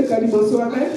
le caliboso, amen.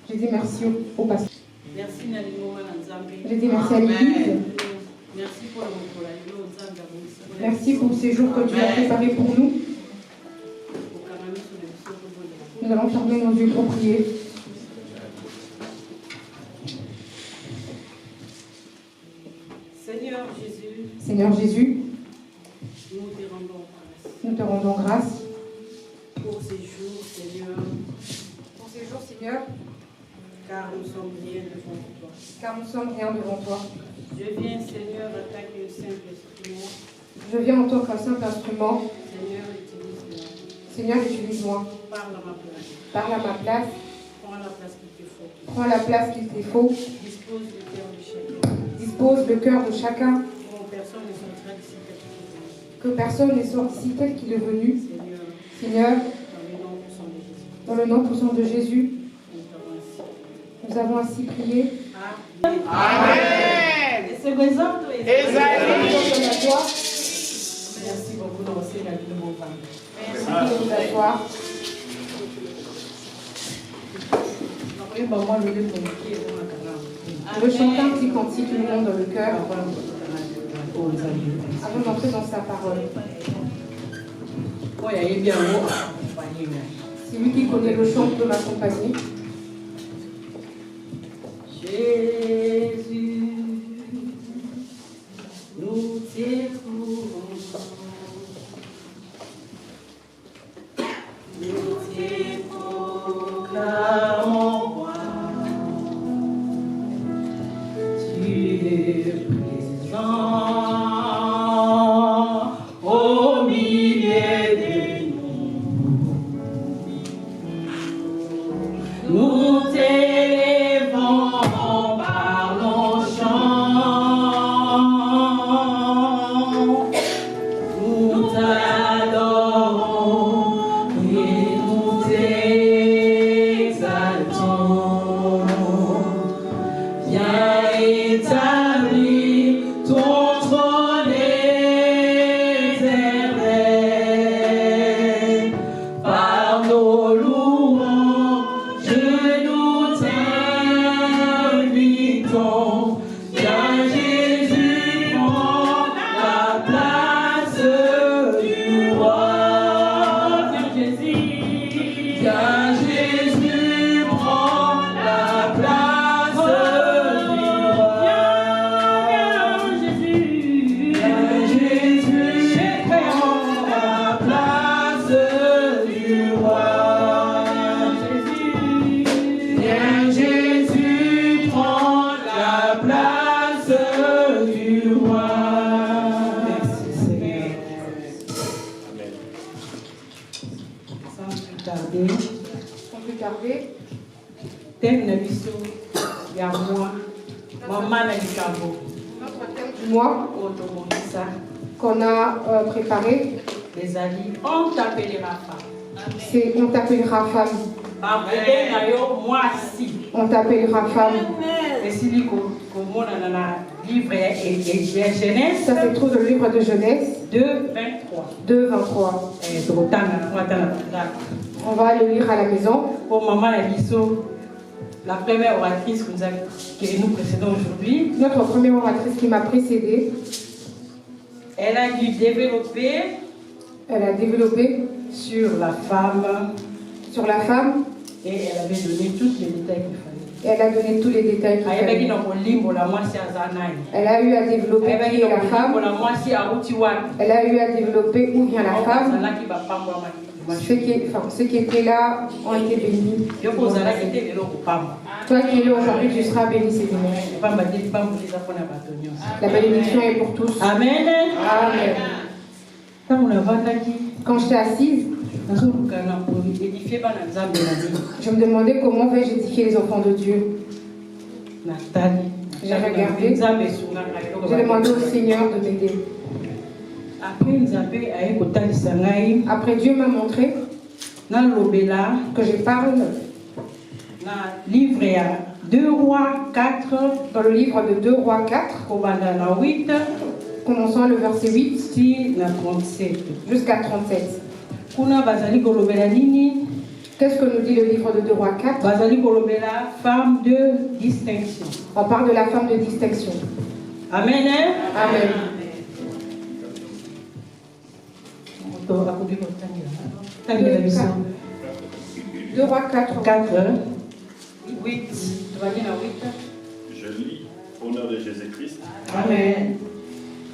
Je dis merci au pasteur. Merci Je dis merci à l'Église. Merci pour ces jours que tu as préparés pour nous. Nous allons fermer nos yeux pour prier. Seigneur Jésus, nous te rendons grâce pour ces jours, Seigneur. Car nous sommes rien devant toi. Je viens, Seigneur, en tant qu'un simple instrument. Je viens en tant qu'un simple instrument. Seigneur, utilise-moi. Seigneur, utilise-moi. Parle à ma place. Parle à ma place. Prends la place qu'il te faut. Prends la place qu'il te faut. Dispose le cœur de chacun. Dispose le cœur de chacun. Que personne ne sorte d'ici tel qu'il est venu. Que personne ne soit ici tel qu'il est venu. Seigneur, dans le nom puissant de Jésus, nous avons ainsi prié. Amen. Et c'est présent. Merci beaucoup d'avancer la vie de mon père. Merci de vous asseoir. Je chante un petit cantique, le nom dans le cœur, avant d'entrer dans sa parole. Si lui qui connaît le chant peut m'accompagner. Jésus, nous t'écoutons. Nous t'écoutons, roi. Tu es présent au milieu de nous. Nous t'élevons en bas. tarder. Sans plus tarder. Thème na biso ya moi. Maman na likambo. Notre thème du mois qu'on a préparé, les amis, on t'appellera femme. C'est on t'appellera femme. On t'appellera femme. Ça se trouve dans le livre de Genèse 2:23. On va le lire à la maison. Pour maman la première oratrice que nous précédons aujourd'hui. Notre première oratrice qui m'a précédée. Elle a dû développer. Elle a développé sur la femme. Sur la femme. Et elle avait donné tous les détails qu'il fallait. Elle a donné tous les détails qu'il fallait. Elle a eu à développer qui est la femme. Elle a eu à développer où vient la femme. Ceux qui étaient là ont été bénis. Toi qui es là aujourd'hui, tu seras béni, Seigneur. La bénédiction est pour tous. Amen. Amen. Quand j'étais assise, je me demandais comment vais-je édifier les enfants de Dieu. J'ai regardé. J'ai demandé au Seigneur de m'aider. Après, Dieu m'a montré que je parle dans le livre de 2 Rois 4, commençant le verset 8 jusqu'à 37. Qu'est-ce que nous dit le livre de 2 Rois 4? Femme de distinction. On parle de la femme de distinction. Amen. Amen. 2 Rois 4. 8. Je lis au nom de Jésus-Christ. Amen.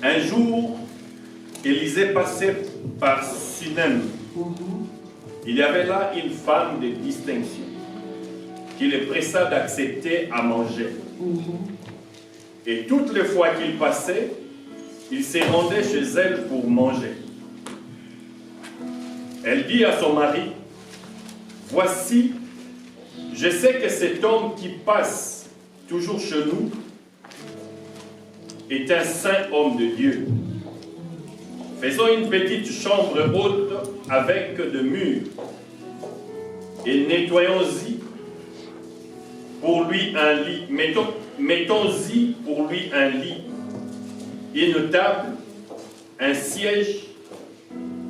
Un jour, Élisée passait par Sinem. Il y avait là une femme de distinction qui le pressa d'accepter à manger. Et toutes les fois qu'il passait, il se rendait chez elle pour manger. Elle dit à son mari, « Voici, je sais que cet homme qui passe toujours chez nous est un saint homme de Dieu. Faisons une petite chambre haute avec de murs et nettoyons-y pour lui un lit. Mettons-y pour lui un lit, une table, un siège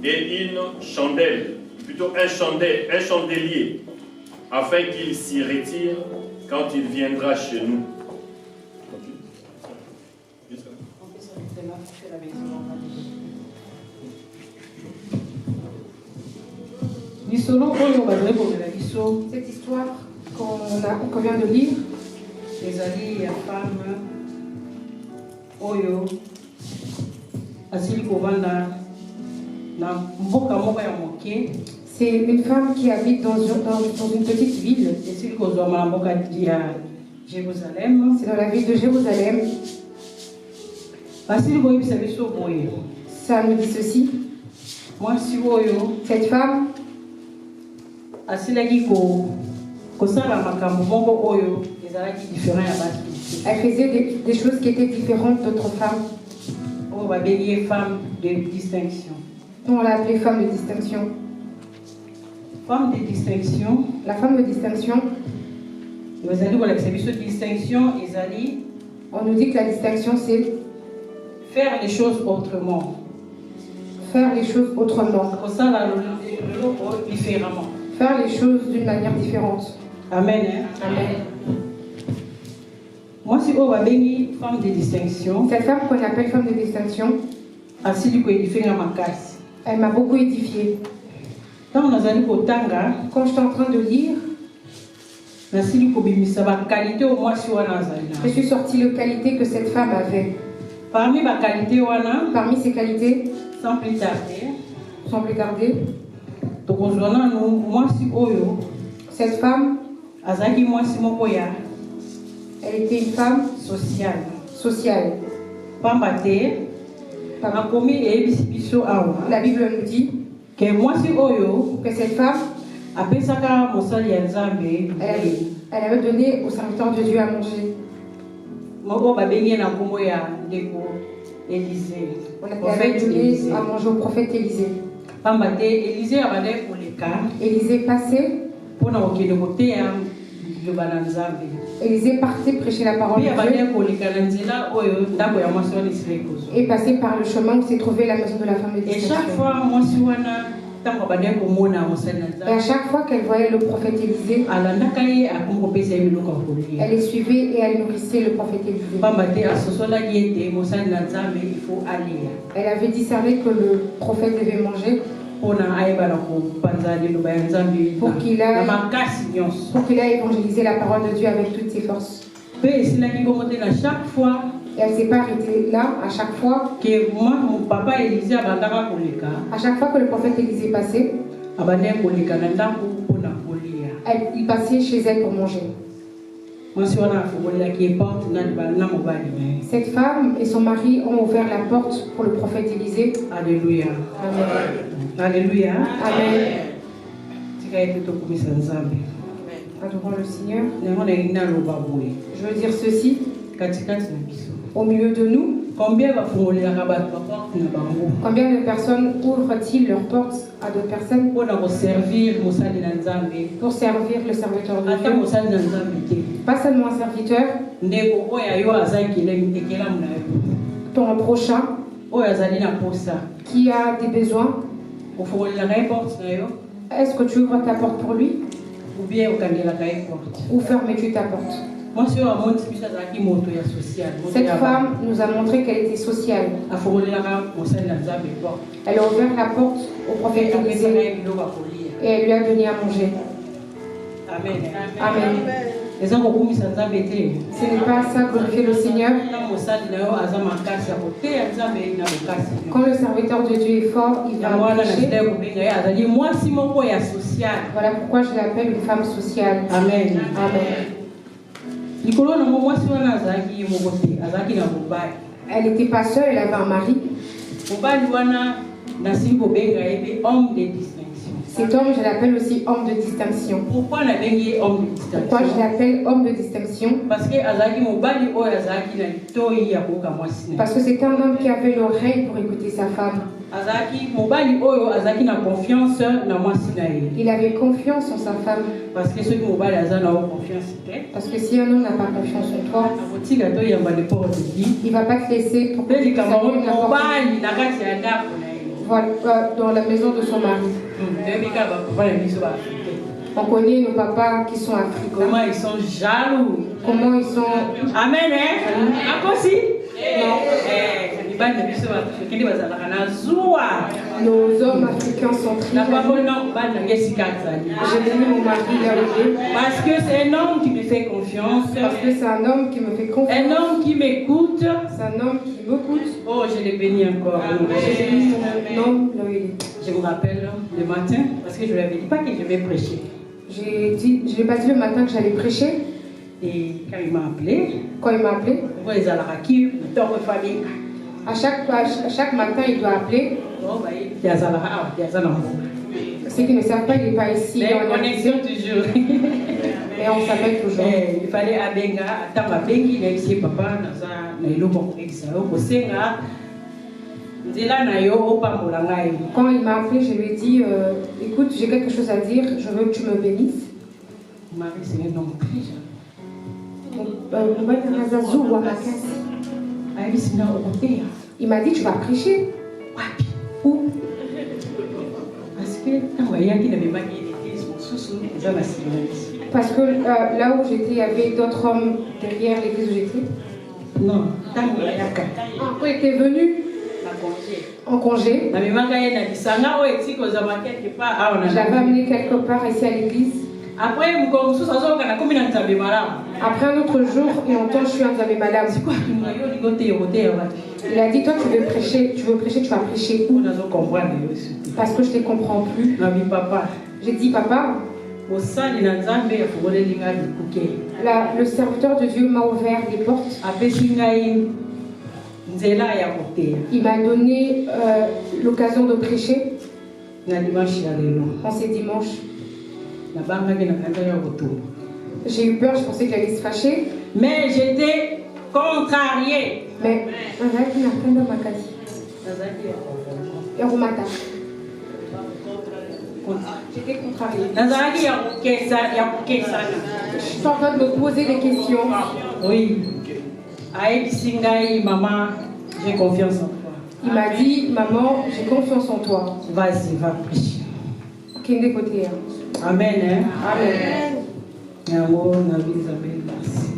et une chandelle, plutôt un chandelier, afin qu'il s'y retire quand il viendra chez nous. » Cette histoire qu'on vient de lire, les femmes Oyo asili kovanda na mboka moko ya moke. C'est une femme qui habite dans une petite ville. Esili kozwama na mboka ya Jérusalem. C'est dans la ville de Jérusalem. Asili koyebisa biso boye. Ça nous dit ceci. Mwasi oyo cette femme asilaki kosala makambo moko oyo ezalaki différent ya basi. Elle faisait des choses qui étaient différentes d'autres femmes. On va bénir femme de distinction. On l'a appelée femme de distinction. Femme de distinction. La femme de distinction. On nous dit que la distinction c'est faire les choses autrement. Faire les choses autrement. Différemment. Faire les choses d'une manière différente. Amen. Amen. Moi, si on va bénir femme de distinction, cette femme qu'on appelle femme de distinction, elle m'a beaucoup édifiée. Quand je suis en train de lire, je suis sortie les qualités que cette femme avait. Parmi ces qualités, sans plus tarder, cette femme, elle était une femme sociale. La Bible nous dit que cette femme, Elle avait donné au serviteur de Dieu à manger. On avait donné à manger au prophète Élisée. Élisée passait. Élisée partait prêcher la parole de Dieu et passait par le chemin où s'est trouvée la maison de la femme de distinction. Et à chaque fois qu'elle voyait le prophète Élisée, elle les suivait et elle nourrissait le prophète Élisée. Elle avait discerné que le prophète devait manger pour qu'il aille évangéliser la parole de Dieu avec toutes ses forces. Et elle ne s'est pas arrêtée là. À chaque fois que le prophète Élisée passait, il passait chez elle pour manger. Cette femme et son mari ont ouvert la porte pour le prophète Élisée. Alléluia. Amen. Alléluia. Amen. Adorons le Seigneur. Je veux dire ceci. Au milieu de nous, combien de personnes ouvrent-ils leurs portes à d'autres personnes pour servir le serviteur de Dieu? Pas seulement un serviteur, ton prochain qui a des besoins. Est-ce que tu ouvres ta porte pour lui ou fermes-tu ta porte? Cette femme nous a montré qu'elle était sociale. Elle a ouvert la porte au prophète Élisée et elle lui a donné à manger. Amen. Amen. Ce n'est pas ça glorifier le Seigneur. Quand le serviteur de Dieu est fort, il va prêcher. Voilà pourquoi je l'appelle une femme sociale. Amen. Amen. Elle n'était pas seule, elle avait un mari. Cet homme, je l'appelle aussi homme de distinction. Pourquoi je l'appelle homme de distinction? Parce que c'est un homme qui avait l'oreille pour écouter sa femme. Il avait confiance en sa femme. Parce que si un homme n'a pas confiance en toi, il ne va pas te laisser pour que tu dans la maison de son mari. On connaît nos papas qui sont africains. Comment ils sont jaloux. Comment ils sont... Amen, hein? Nos hommes africains sont très jaloux. J'ai donné mon mari là. Parce que c'est un homme qui me fait confiance. Parce que c'est un homme qui me fait confiance. Un homme qui m'écoute. C'est un homme qui m'écoute. Oh, je l'ai béni encore. J'ai béni mon homme là où il est. Je me rappelle le matin, parce que je ne lui avais dit pas que je vais prêcher. Je n'ai pas dit le matin que j'allais prêcher. Et quand il m'a appelé, à chaque matin, il doit appeler. Ceux qui ne savent pas, il n'est pas ici. Mais on est toujours. Et on s'appelle toujours. Il fallait abenga, attendre abengi, il a ici papa, dans un élo Quand il m'a appelé, je lui ai dit écoute, j'ai quelque chose à dire, je veux que tu me bénisses. Marie, c'est un homme très jeune. Il m'a dit tu vas prêcher. Où? Parce que là où j'étais, il y avait d'autres hommes derrière l'église où j'étais. Non. Quand il était venu en congé, je l'avais amené quelque part ici à l'église. Après un autre jour, il entend je suis un Nzambe Madame. Il a dit toi tu veux prêcher, tu vas prêcher où? Parce que je ne te comprends plus. J'ai dit papa, le serviteur de Dieu m'a ouvert les portes. Il m'a donné l'occasion de prêcher en ces dimanches. J'ai eu peur, je pensais qu'elle allait se fâcher. Mais j'étais contrariée. Mais j'étais contrariée. Je suis en train de me poser des questions. Oui. Maman, j'ai confiance en toi. Il m'a dit, maman, j'ai confiance en toi. Vas-y, va prêcher. Kende côté. Amen. Hein? Amen.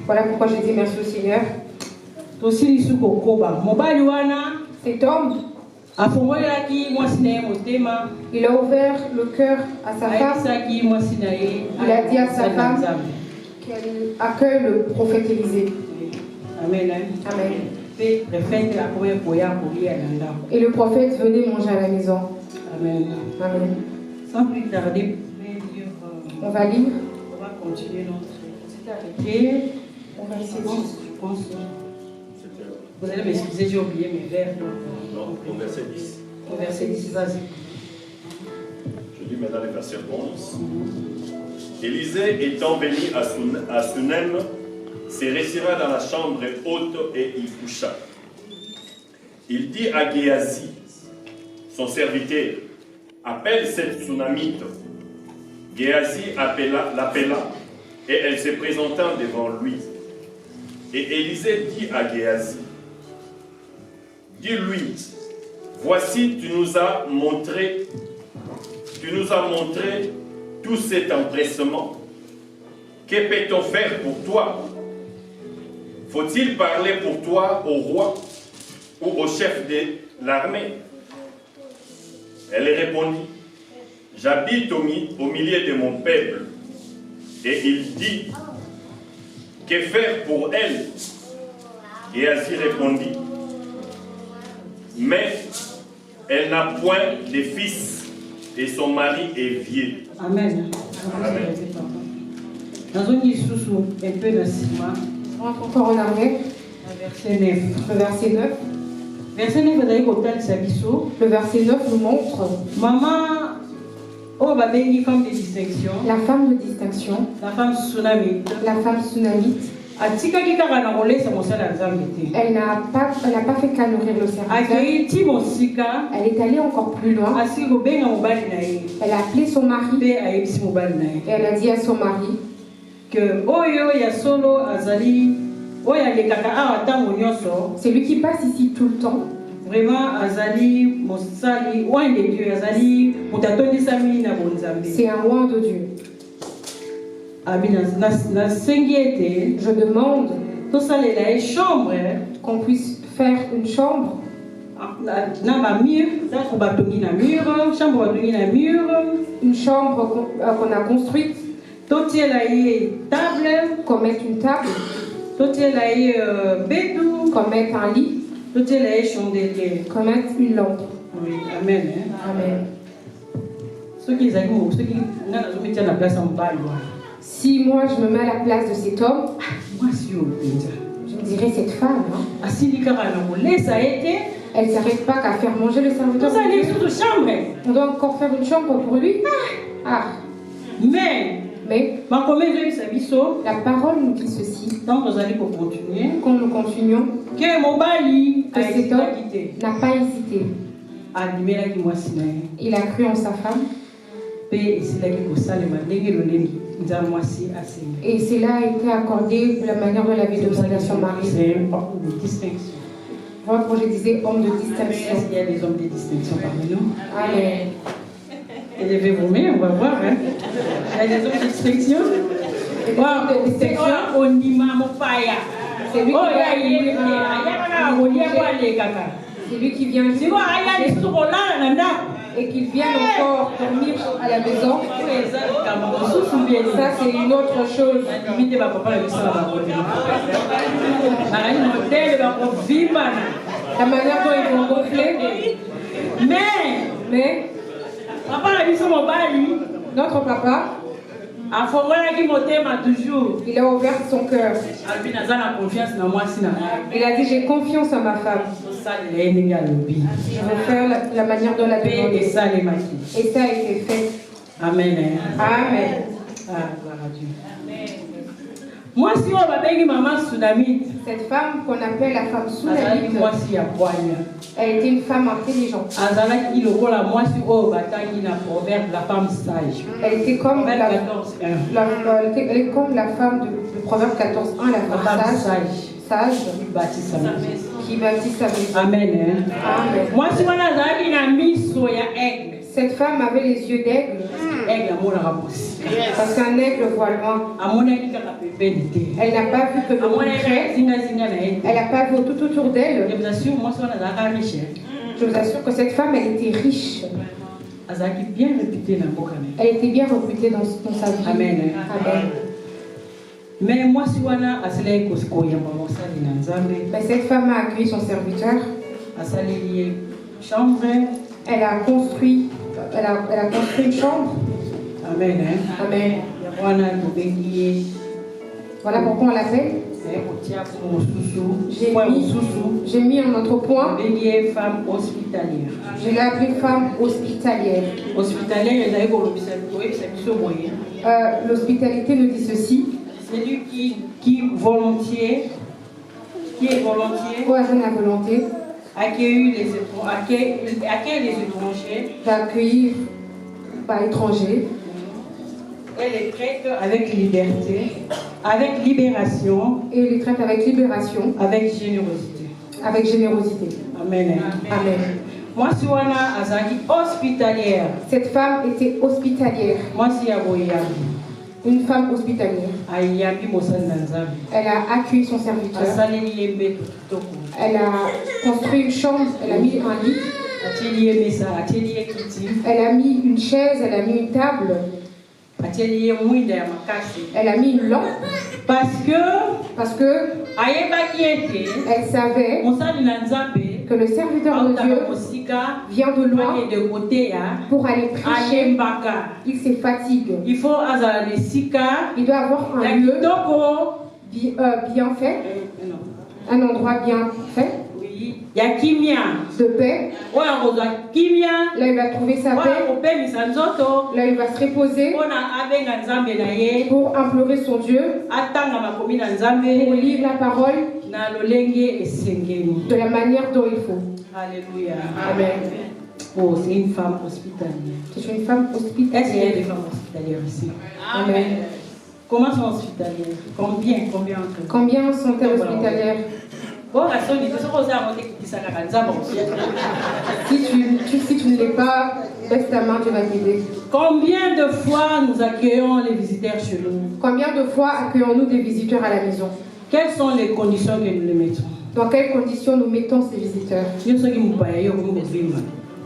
Voilà pourquoi j'ai dit merci au Seigneur. Cet homme, il a ouvert le cœur à sa femme. Il a dit à sa femme qu'elle accueille le prophète Élisée. Amen. Amen. Et le prophète venait manger à la maison. Amen. Amen. Sans plus tarder, on va lire. On va continuer notre. On va essayer. Je pense. Vous allez m'excuser, j'ai oublié mes vers. Non, au verset 10. Au verset 10, vas-y. Je lis maintenant le verset 11. Élisée étant venu à Sunem, se retira dans la chambre haute et y coucha. Il dit à Géasi, son serviteur, appelle cette Sunamite. Géasi l'appela et elle se présenta devant lui. Et Élisée dit à Géasi, dis-lui, voici tu nous as montré tout cet empressement. Que peut-on faire pour toi? Faut-il parler pour toi au roi ou au chef de l'armée? Elle répondit, j'habite au milieu de mon peuple. Et il dit, que faire pour elle? Géasi répondit, mais elle n'a point de fils et son mari est vieux. Amen. Amen. On rentre encore en arrière. Verset 9. Le verset 9. Verset 9, le verset 9 nous montre maman, oh, bah, femme de distinction. La femme de distinction. La femme tsunamite. La femme tsunamite. Elle n'a pas fait qu'à nourrir le serviteur. Elle est allée encore plus loin. Elle a appelé son mari. Et elle a dit à son mari que c'est lui qui passe ici tout le temps. Vraiment, c'est un roi de Dieu. Je demande qu'on puisse faire une chambre. Une chambre qu'on a construite. Qu'on mette une table. Qu'on mette un lit. Qu'on mette une lampe. Oui, amen. Amen. Si moi je me mets à la place de cet homme, je me dirais cette femme, hein, elle ne s'arrête pas qu'à faire manger le serviteur. On doit encore faire une chambre pour lui. Ah. Mais la parole nous dit ceci. Quand nous continuons, que cet homme n'a pas hésité. Il a cru en sa femme. Et cela a été accordé de la manière de la vie de son mari. Voilà pourquoi je disais homme de distinction. Il y a des hommes de distinction parmi nous. Amen. Élevez-vous, mais on va voir. Hein. Il y a des hommes de distinction. C'est lui qui vient et qu'il vient encore dormir à la maison. Ça, c'est une autre chose. La manière dont ils vont gonfler. Mais notre papa, il a ouvert son cœur. Il a dit, j'ai confiance en ma femme. Je vais faire la manière dont la demande. Et ça a été fait. Amen. Amen. Ah, gloire à Dieu. Moi, si on m'appelle maman Tsunami, cette femme qu'on appelle la femme Tsunami, moi, si elle était une femme intelligente. La femme sage. Elle était comme elle est comme la femme de Proverbe 14:1, la femme sage qui bâtit sa maison. Amen. Amen. Moi, si on a cette femme avait les yeux d'aigle. Parce qu'un aigle voit loin. Elle n'a pas vu que l'on près. Elle n'a pas vu tout autour d'elle. Je vous assure que cette femme, elle était riche. Elle était bien réputée dans sa vie. Amen. Amen. Mais moi, si cette femme a accueilli son serviteur. Elle a construit une chambre. Amen. Amen. Voilà pourquoi on l'appelle. J'ai mis un autre point. Femme hospitalière. Je l'ai appelée femme hospitalière. L'hospitalité nous dit ceci. Celui qui est volontiers, pour la volonté, accueille les étrangers, va accueillir par étrangers. Elle les traite avec liberté, avec libération. Et les traite avec libération. Avec générosité. Avec générosité. Amen. Amen. Moi, si on a azaki hospitalière. Cette femme était hospitalière. Moi, si une femme hospitalière. Elle a accueilli son serviteur. Elle a construit une chambre. Elle a mis un lit. Elle a mis une chaise. Elle a mis une table. Elle a mis une lampe. Parce que elle savait que le serviteur de Dieu vient de loin pour aller prêcher. Il se fatigue. Il doit avoir un lieu bien fait, un endroit bien fait, de paix. Là, il va trouver sa paix. Là, il va se reposer pour implorer son Dieu, pour lire la parole de la manière dont il faut. Alléluia. Amen. Oh, c'est une femme hospitalière. C'est une femme hospitalière. Est-ce qu'il y a des femmes hospitalières ici? Amen. Comment sont hospitalières? Combien sont-elles hospitalières? Si tu ne l'es pas, baisse ta main, tu vas t'aider. Combien de fois nous accueillons les visiteurs chez nous? Combien de fois accueillons-nous des visiteurs à la maison? Quelles sont les conditions que nous les mettons? Dans quelles conditions nous mettons ces visiteurs?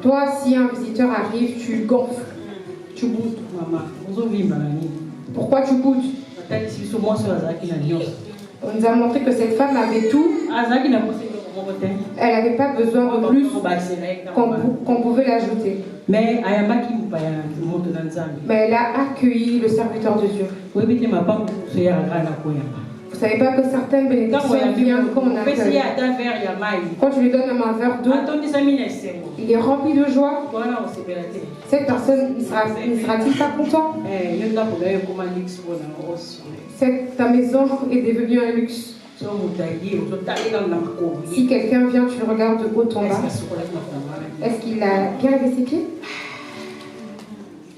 Toi, si un visiteur arrive, tu gonfles. Tu boudes. Pourquoi tu boudes? On nous a montré que cette femme avait tout. Elle n'avait pas besoin de plus qu'on pouvait l'ajouter. Mais elle a accueilli le serviteur de Dieu. Vous ne savez pas que certaines bénédictions viennent quand on accueille. Quand tu lui donnes un verre d'eau, il est rempli de joie. Cette personne, ne sera-t-il pas content? Ta maison est devenue un luxe. Si quelqu'un vient, tu le regardes de haut en bas. Est-ce qu'il a bien lavé ses pieds?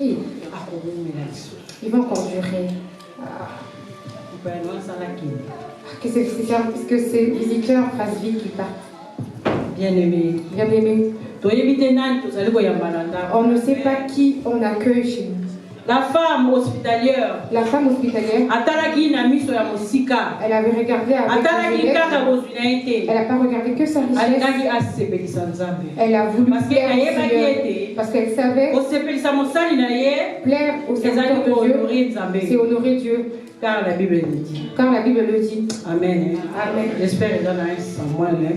Il va encore durer. Que ces visiteurs fassent vite qu'ils partent. Bien-aimés. On ne sait pas qui on accueille chez nous. La femme hospitalière. Elle avait regardé avec elle n'a pas regardé que sa richesse. Elle a voulu plaire au Seigneur parce qu'elle savait plaire au Seigneur de Dieu, c'est honorer Dieu. Car la Bible le dit. Amen. Amen. J'espère que dans 1 Samuel.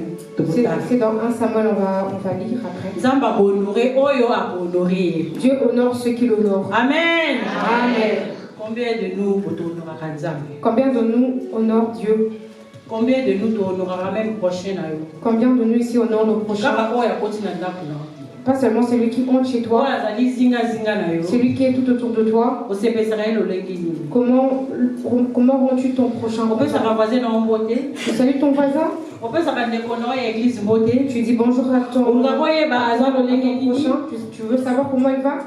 C'est dans 1 Samuel, on va lire après. Dieu honore ceux qui l'honorent. Amen. Amen. Combien de nous honorent Dieu? Combien de nous honorera même prochain? Combien de nous ici honorent nos prochains? Pas seulement celui qui honte chez toi, celui qui est tout autour de toi. Comment rends-tu ton prochain? Tu salues ton voisin. Tu dis bonjour à ton prochain. Tu veux savoir comment il va?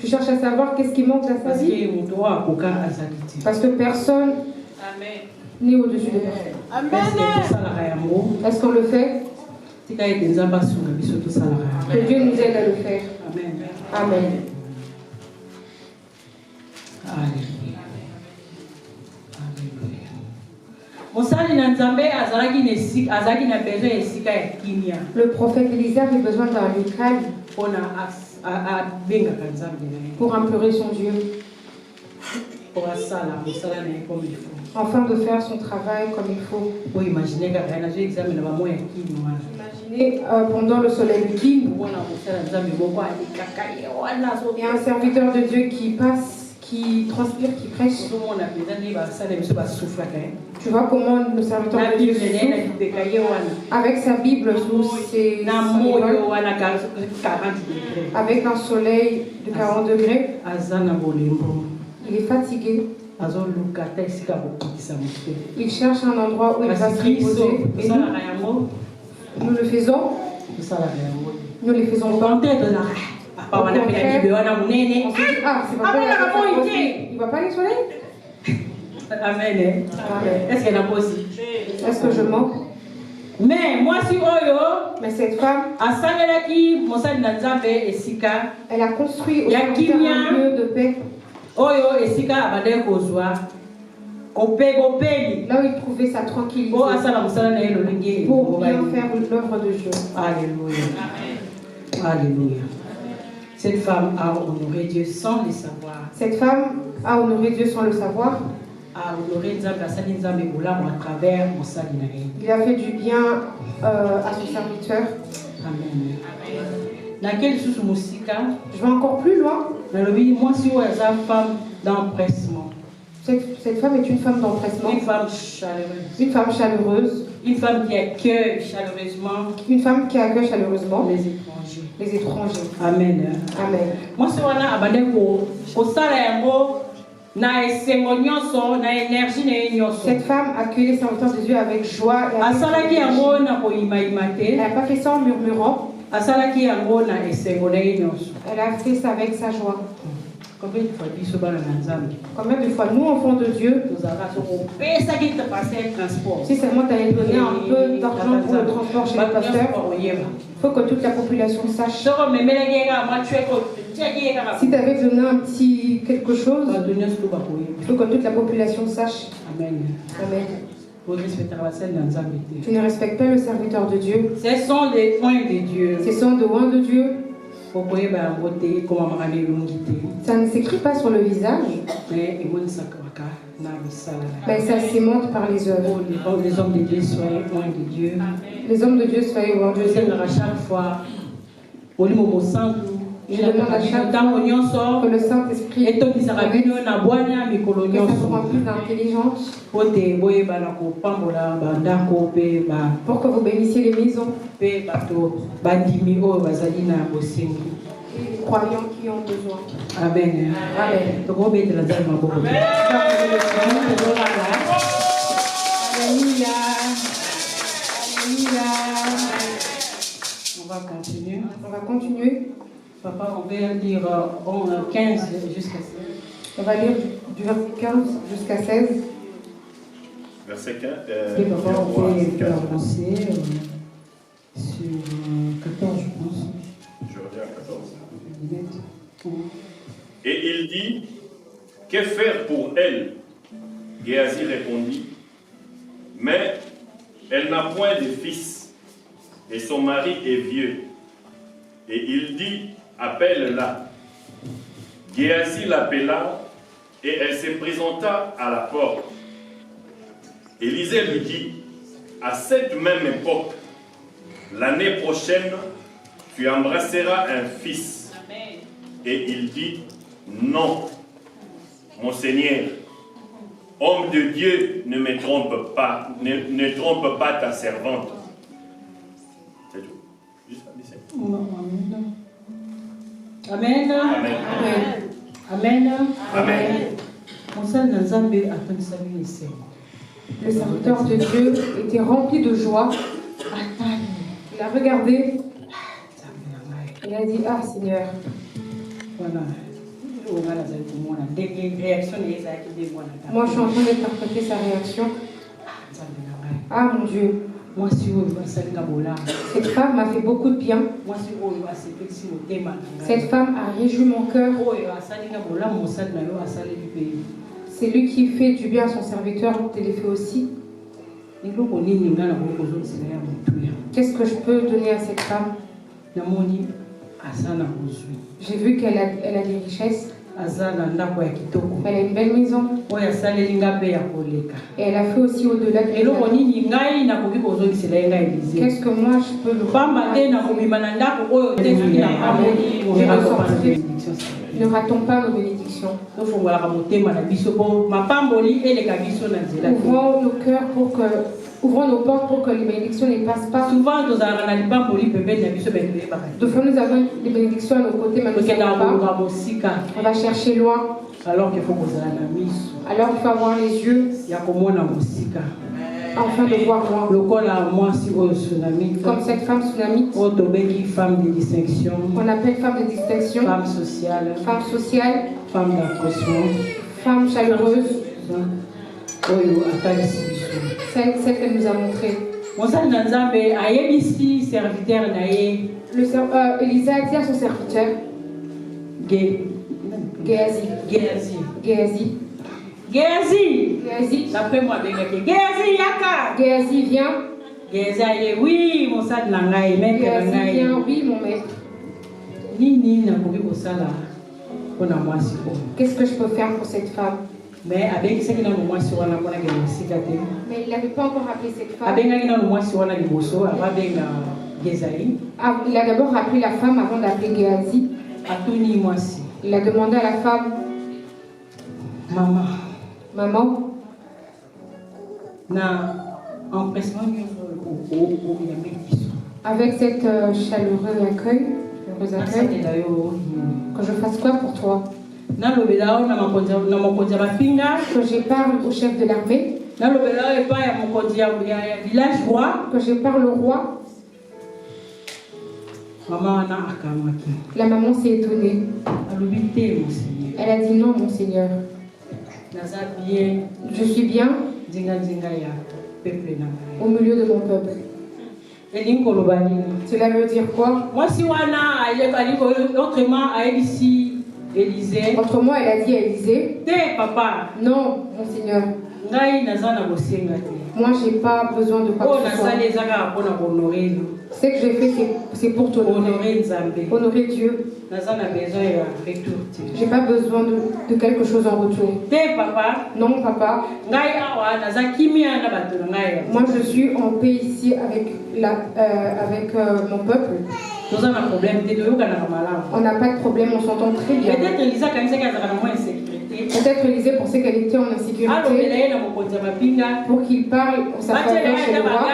Tu cherches à savoir qu'est-ce qui manque à sa vie. Parce que personne n'est au-dessus de personne. Est-ce qu'on le fait? Que Dieu nous aide à le faire. Amen. Le prophète Élisée avait besoin d'un lieu calme pour implorer son Dieu, afin de faire son travail comme il faut. Imaginez pendant le soleil du King, il y a un serviteur de Dieu qui passe, qui transpire, qui prêche. Tu vois comment le serviteur de Dieu souffle avec sa Bible sous ses avec un soleil de 40 degrés. Il est fatigué. Il cherche un endroit où il va se reposer. Et nous le faisons. Nous les faisons pas. On se dit, c'est pas il va pas aller soleil. Amen. Est-ce qu'elle a posé? Est-ce que je mens? Mais moi si oyo, mais cette femme, elle a construit au un lieu de paix. Oyo esika abade kozwa là où il trouvait sa tranquillité pour bien faire l'œuvre de Dieu. Alléluia. Alléluia. Cette femme a honoré Dieu sans le savoir. Cette femme a honoré Dieu sans le savoir. Il a fait du bien à son serviteur. Amen. Je vais encore plus loin. Cette femme est une femme d'empressement. Une femme chaleureuse. Une femme chaleureuse. Une femme qui accueille chaleureusement. Une femme qui accueille chaleureusement les étrangers. Les étrangers. Amen. Amen. Moi, c'est cette femme accueille les serviteurs de Dieu avec joie et avec elle n'a pas fait ça en murmurant. Elle a fait ça avec sa joie. Combien de fois nous, enfants de Dieu, si seulement tu allais donner un peu d'argent pour le transport chez le pasteur, il faut que toute la population sache. Si tu avais donné un petit quelque chose, il faut que toute la population sache. Amen. Amen. Tu ne respectes pas le serviteur de Dieu. Ce sont des oins de Dieu. Ce sont des oins de Dieu. Ça ne s'écrit pas sur le visage, mais ça s'émonte par les œuvres. Les hommes de Dieu soient oins de Dieu. Les hommes de Dieu soient oins de Dieu. À chaque fois, je demande à chaque fois que le Saint-Esprit que ça soit plus d'intelligence pour que vous bénissiez les maisons et les croyants qui ont besoin. Amen. Amen. Alléluia. Alléluia. On va continuer. On va continuer. Papa, on va lire 15 jusqu'à 16. On va lire du verset 15 jusqu'à 16. Verset 15. Et papa, on peut avancer sur 14, je pense. Je reviens à 14. Et il dit, que faire pour elle? Géasi répondit, mais elle n'a point de fils, et son mari est vieux. Et il dit, appelle-la. Géasi l'appela, et elle se présenta à la porte. Élisée lui dit, à cette même époque, l'année prochaine, tu embrasseras un fils. Amen. Et il dit, non, mon Seigneur, homme de Dieu, ne me trompe pas, ne trompe pas ta servante. C'est tout. Amen. Amen. Amen. Amen. Le serviteur de Dieu était rempli de joie. Il a regardé. Il a dit, ah Seigneur. Moi je suis en train d'interpréter sa réaction. Ah mon Dieu. Cette femme m'a fait beaucoup de bien. Cette femme a réjoui mon cœur. C'est lui qui fait du bien à son serviteur, je l'ai fait aussi. Qu'est-ce que je peux donner à cette femme? J'ai vu qu'elle a des richesses. Elle a une belle maison. Et elle a fait aussi au-delà de qu'est-ce que moi je peux le faire? Ne ratons pas nos bénédictions. Ouvrons nos portes pour que les bénédictions ne passent pas. Souvent, nous avons des bénédictions à nos côtés, mais nous ne savons pas. On va chercher loin. Alors qu'il faut avoir les yeux afin de voir loin. Comme cette femme tsunami. On appelle femme de distinction. Femme sociale. Femme d'accroissement. Femme chaleureuse. Celle qu'elle nous a montrée. Élisa a dit à son serviteur Géasi. Géasi, viens. Oui, mon maître. Géasi, viens, oui, mon maître. Qu'est-ce que je peux faire pour cette femme? Mais il n'avait pas encore appelé cette femme. Il a d'abord appelé la femme avant d'appeler Géasi. Il a demandé à la femme, Maman, avec cette chaleureux accueil, que je fasse quoi pour toi? Que je parle au chef de l'armée, que je parle au roi. La maman s'est étonnée. Elle a dit non, mon Seigneur. Je suis bien au milieu de mon peuple. Cela veut dire quoi? Autrement, elle a dit à Élisée, non, mon Seigneur. Moi, je n'ai pas besoin de quoi que ce soit. Ce que j'ai fait, c'est pour t'honorer. Honorer Dieu. Je n'ai pas besoin de quelque chose en retour. Non, papa. Moi, je suis en paix ici avec mon peuple. On n'a pas de problème, on s'entend très bien. Peut-être Élisée pensait qu'elle était en insécurité pour qu'il parle en sa faveur chez le roi,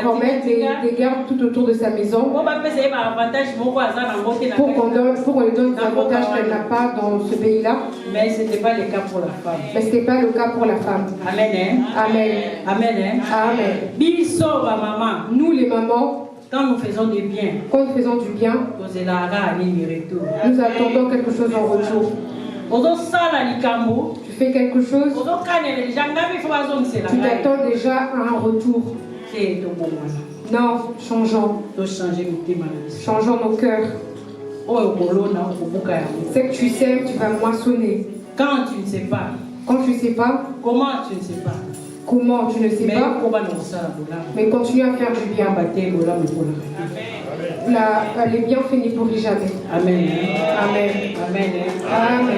qu'on mette des gardes tout autour de sa maison pour qu'on lui donne des avantages qu'elle n'a pas dans ce pays-là. Mais ce n'était pas le cas pour la femme. Mais ce n'était pas le cas pour la femme. Amen. Amen. Amen. Amen. Nous les mamans, quand nous faisons du bien, nous attendons quelque chose en retour. Tu fais quelque chose, tu t'attends déjà à un retour. Non, changeons nos cœurs. Ce que tu sais, tu vas moissonner. Quand tu ne sais pas, comment tu ne sais pas, mais continue à faire du bien. Les bienfaits n'y pourrissent jamais. Amen. Amen. Amen. Amen.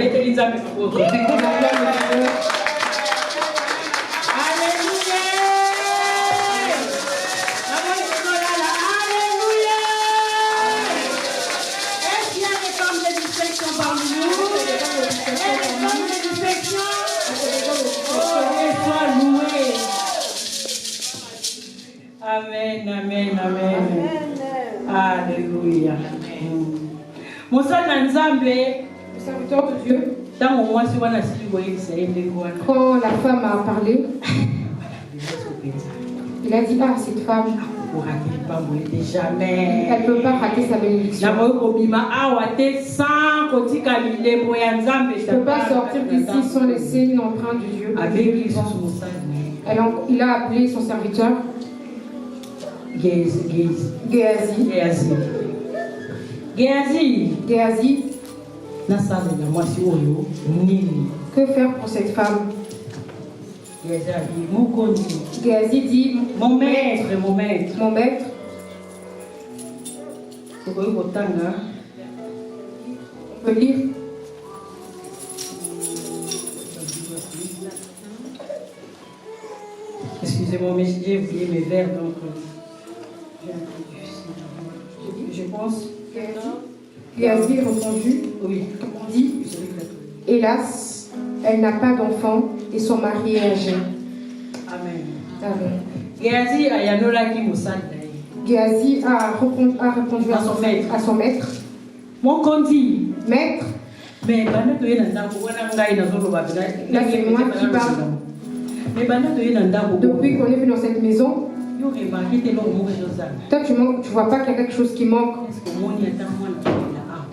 Amen, amen, amen. Alléluia. Le serviteur de Dieu, quand la femme a parlé, il a dit, ah, cette femme, elle ne peut pas rater sa bénédiction. Je ne peux pas sortir d'ici sans laisser une empreinte de Dieu. Il a appelé son serviteur Géasi. Que faire pour cette femme? Géasi dit, mon maître. On peut lire. Excusez-moi, mais j'ai oublié mes verres, donc je pense. Géasi a répondu, oui, on dit, hélas, elle n'a pas d'enfant et son mari est âgé. Amen. Amen. Géasi a répondu à son maître. Mon condi. Maître, Mais là c'est moi qui parle. Depuis qu'on est venu dans cette maison, toi tu vois pas qu'il y a quelque chose qui manque.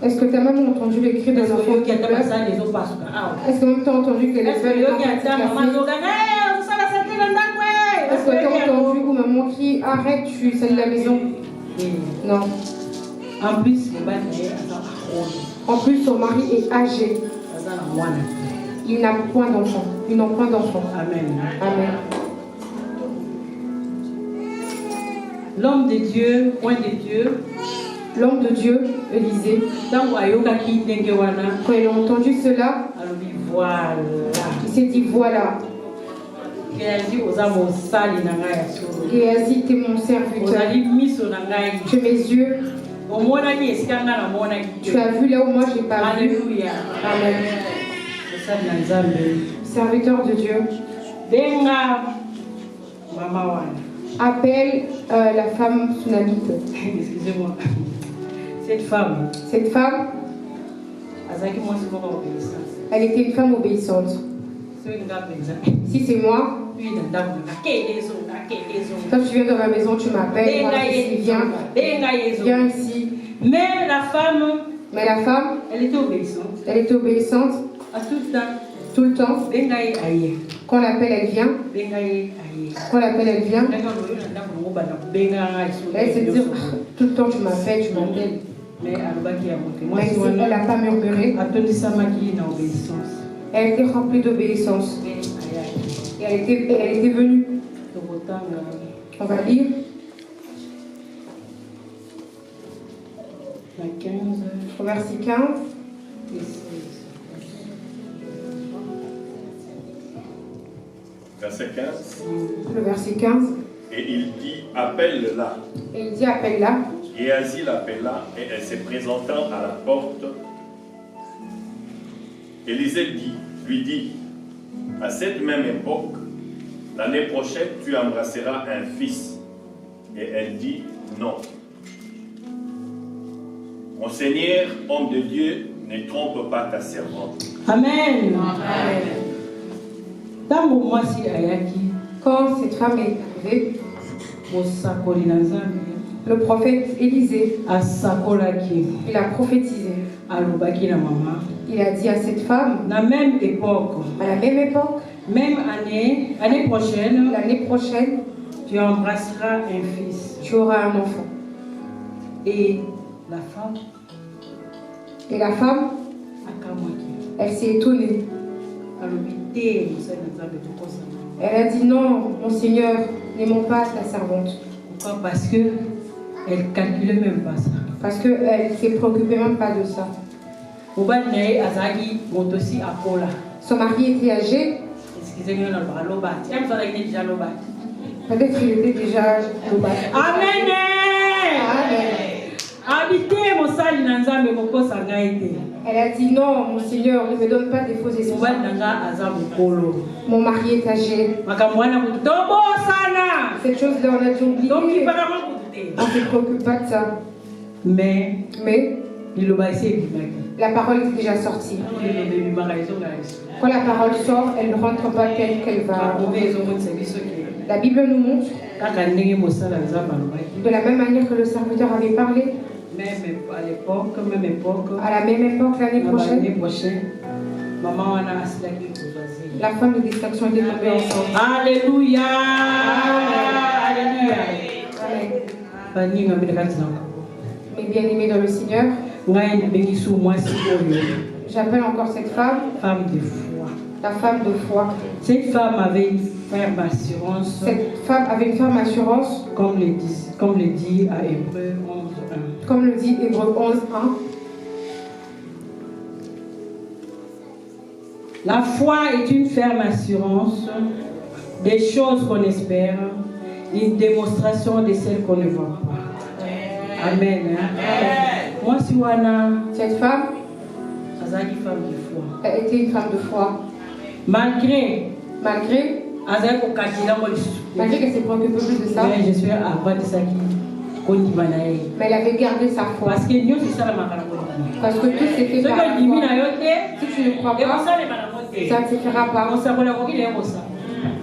Est-ce que tu as même entendu les cris de l'enfant qui pleure? Est-ce que même tu as entendu que les feuilles Est-ce que tu as entendu où maman crie arrête, je suis celle de la maison? Non. En plus, son mari est âgé. Il n'a point d'enfant. Ils n'ont point d'enfant. Amen. Amen. L'homme de Dieu, point de Dieu. L'homme de Dieu, Élisée, quand il a entendu cela, il s'est dit voilà. Géasi, t'es mon serviteur. Tu es mes yeux. Tu as vu là où moi j'ai pas vu. Amen. Serviteur de Dieu. Appelle la femme sunamite. Excusez-moi. Cette femme, elle était une femme obéissante. Si c'est moi, quand tu viens dans ma maison, tu m'appelles, viens ici. Mais la femme, elle était obéissante. À tout le temps. Tout le temps. Quand on l'appelle, elle vient. Quand on l'appelle, elle vient. Elle se dit, tout le temps tu m'appelles. Mais elle n'a pas murmuré. Elle était remplie d'obéissance. Et elle était venue. On va lire. Au verset 15. Verset 15. Le verset 15. Et il dit, appelle-la. Géasi l'appela et elle se présentant à la porte. Élisée lui dit, à cette même époque, l'année prochaine, tu embrasseras un fils. Et elle dit, non. Mon Seigneur, homme de Dieu, ne trompe pas ta servante. Amen. Quand cette femme est arrivée, le prophète Élisée, il a prophétisé. Il a dit à cette femme, à la même époque, même année prochaine, l'année prochaine, tu embrasseras un fils. Tu auras un enfant. Et la femme, elle s'est étonnée. Elle a dit non, mon Seigneur, n'aimons pas ta servante. Pourquoi? Parce que elle calculait même pas ça. Parce qu'elle ne s'est préoccupée même pas de ça. Son mari était âgé. Peut-être qu'il était déjà lobat. Amen. Elle a dit non, mon Seigneur, ne me donne pas des faux espoirs. Mon mari est âgé. Cette chose-là, on a déjà oublié. On ne se préoccupe pas de ça. Mais La parole est déjà sortie. Quand la parole sort, elle ne rentre pas telle qu'elle va. La Bible nous montre, de la même manière que le serviteur avait parlé, à la même époque, l'année prochaine, la femme de distraction était tombée enceinte. Alléluia. Amen. Mes bien-aimés dans le Seigneur, j'appelle encore cette femme, de foi. la femme de foi. Cette femme avait une ferme assurance. Cette femme avait une ferme assurance, comme le dit à Hébreux 11:1. Comme le dit Hébreux 11:1. La foi est une ferme assurance des choses qu'on espère, une démonstration de celles qu'on ne voit pas. Amen. Moi, si cette femme de foi. a été une femme de foi. Malgré qu'elle s'est préoccupée plus de ça, mais je suis à bas de ça qui. mais elle avait gardé sa foi. Parce que nous, c'est ça la Parce que tout s'est fait par la foi. Si tu ne crois pas, ça ne se fera pas.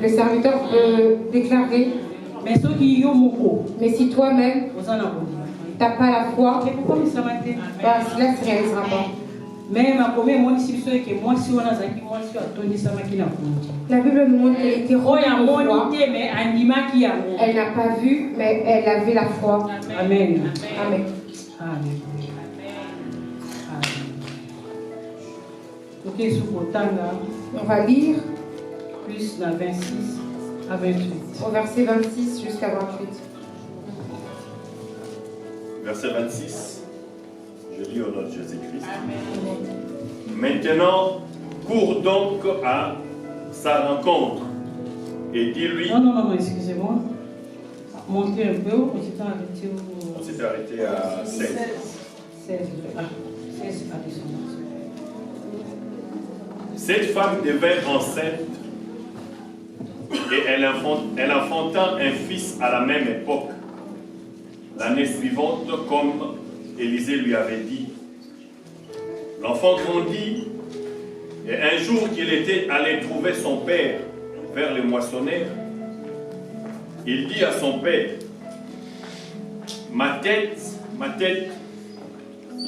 Le serviteur peut déclarer, mais si toi-même, tu n'as pas la foi, cela ne se réalisera pas. La Bible nous montre qu'elle était remplie de foi. Elle n'a pas vu, mais elle avait la foi. Amen. Amen. On va lire plus la 26 à 28. Au verset 26 jusqu'à 28. Verset 26. Je lis au nom de Jésus-Christ. Maintenant, cours donc à sa rencontre et dis-lui. Non, excusez-moi. Montez un peu, on s'était arrêté à 16. 16 à Cette femme devint enceinte et elle enfanta un fils à la même époque. L'année suivante, comme Élisée lui avait dit. L'enfant grandit et un jour qu'il était allé trouver son père vers les moissonneurs, il dit à son père, ma tête.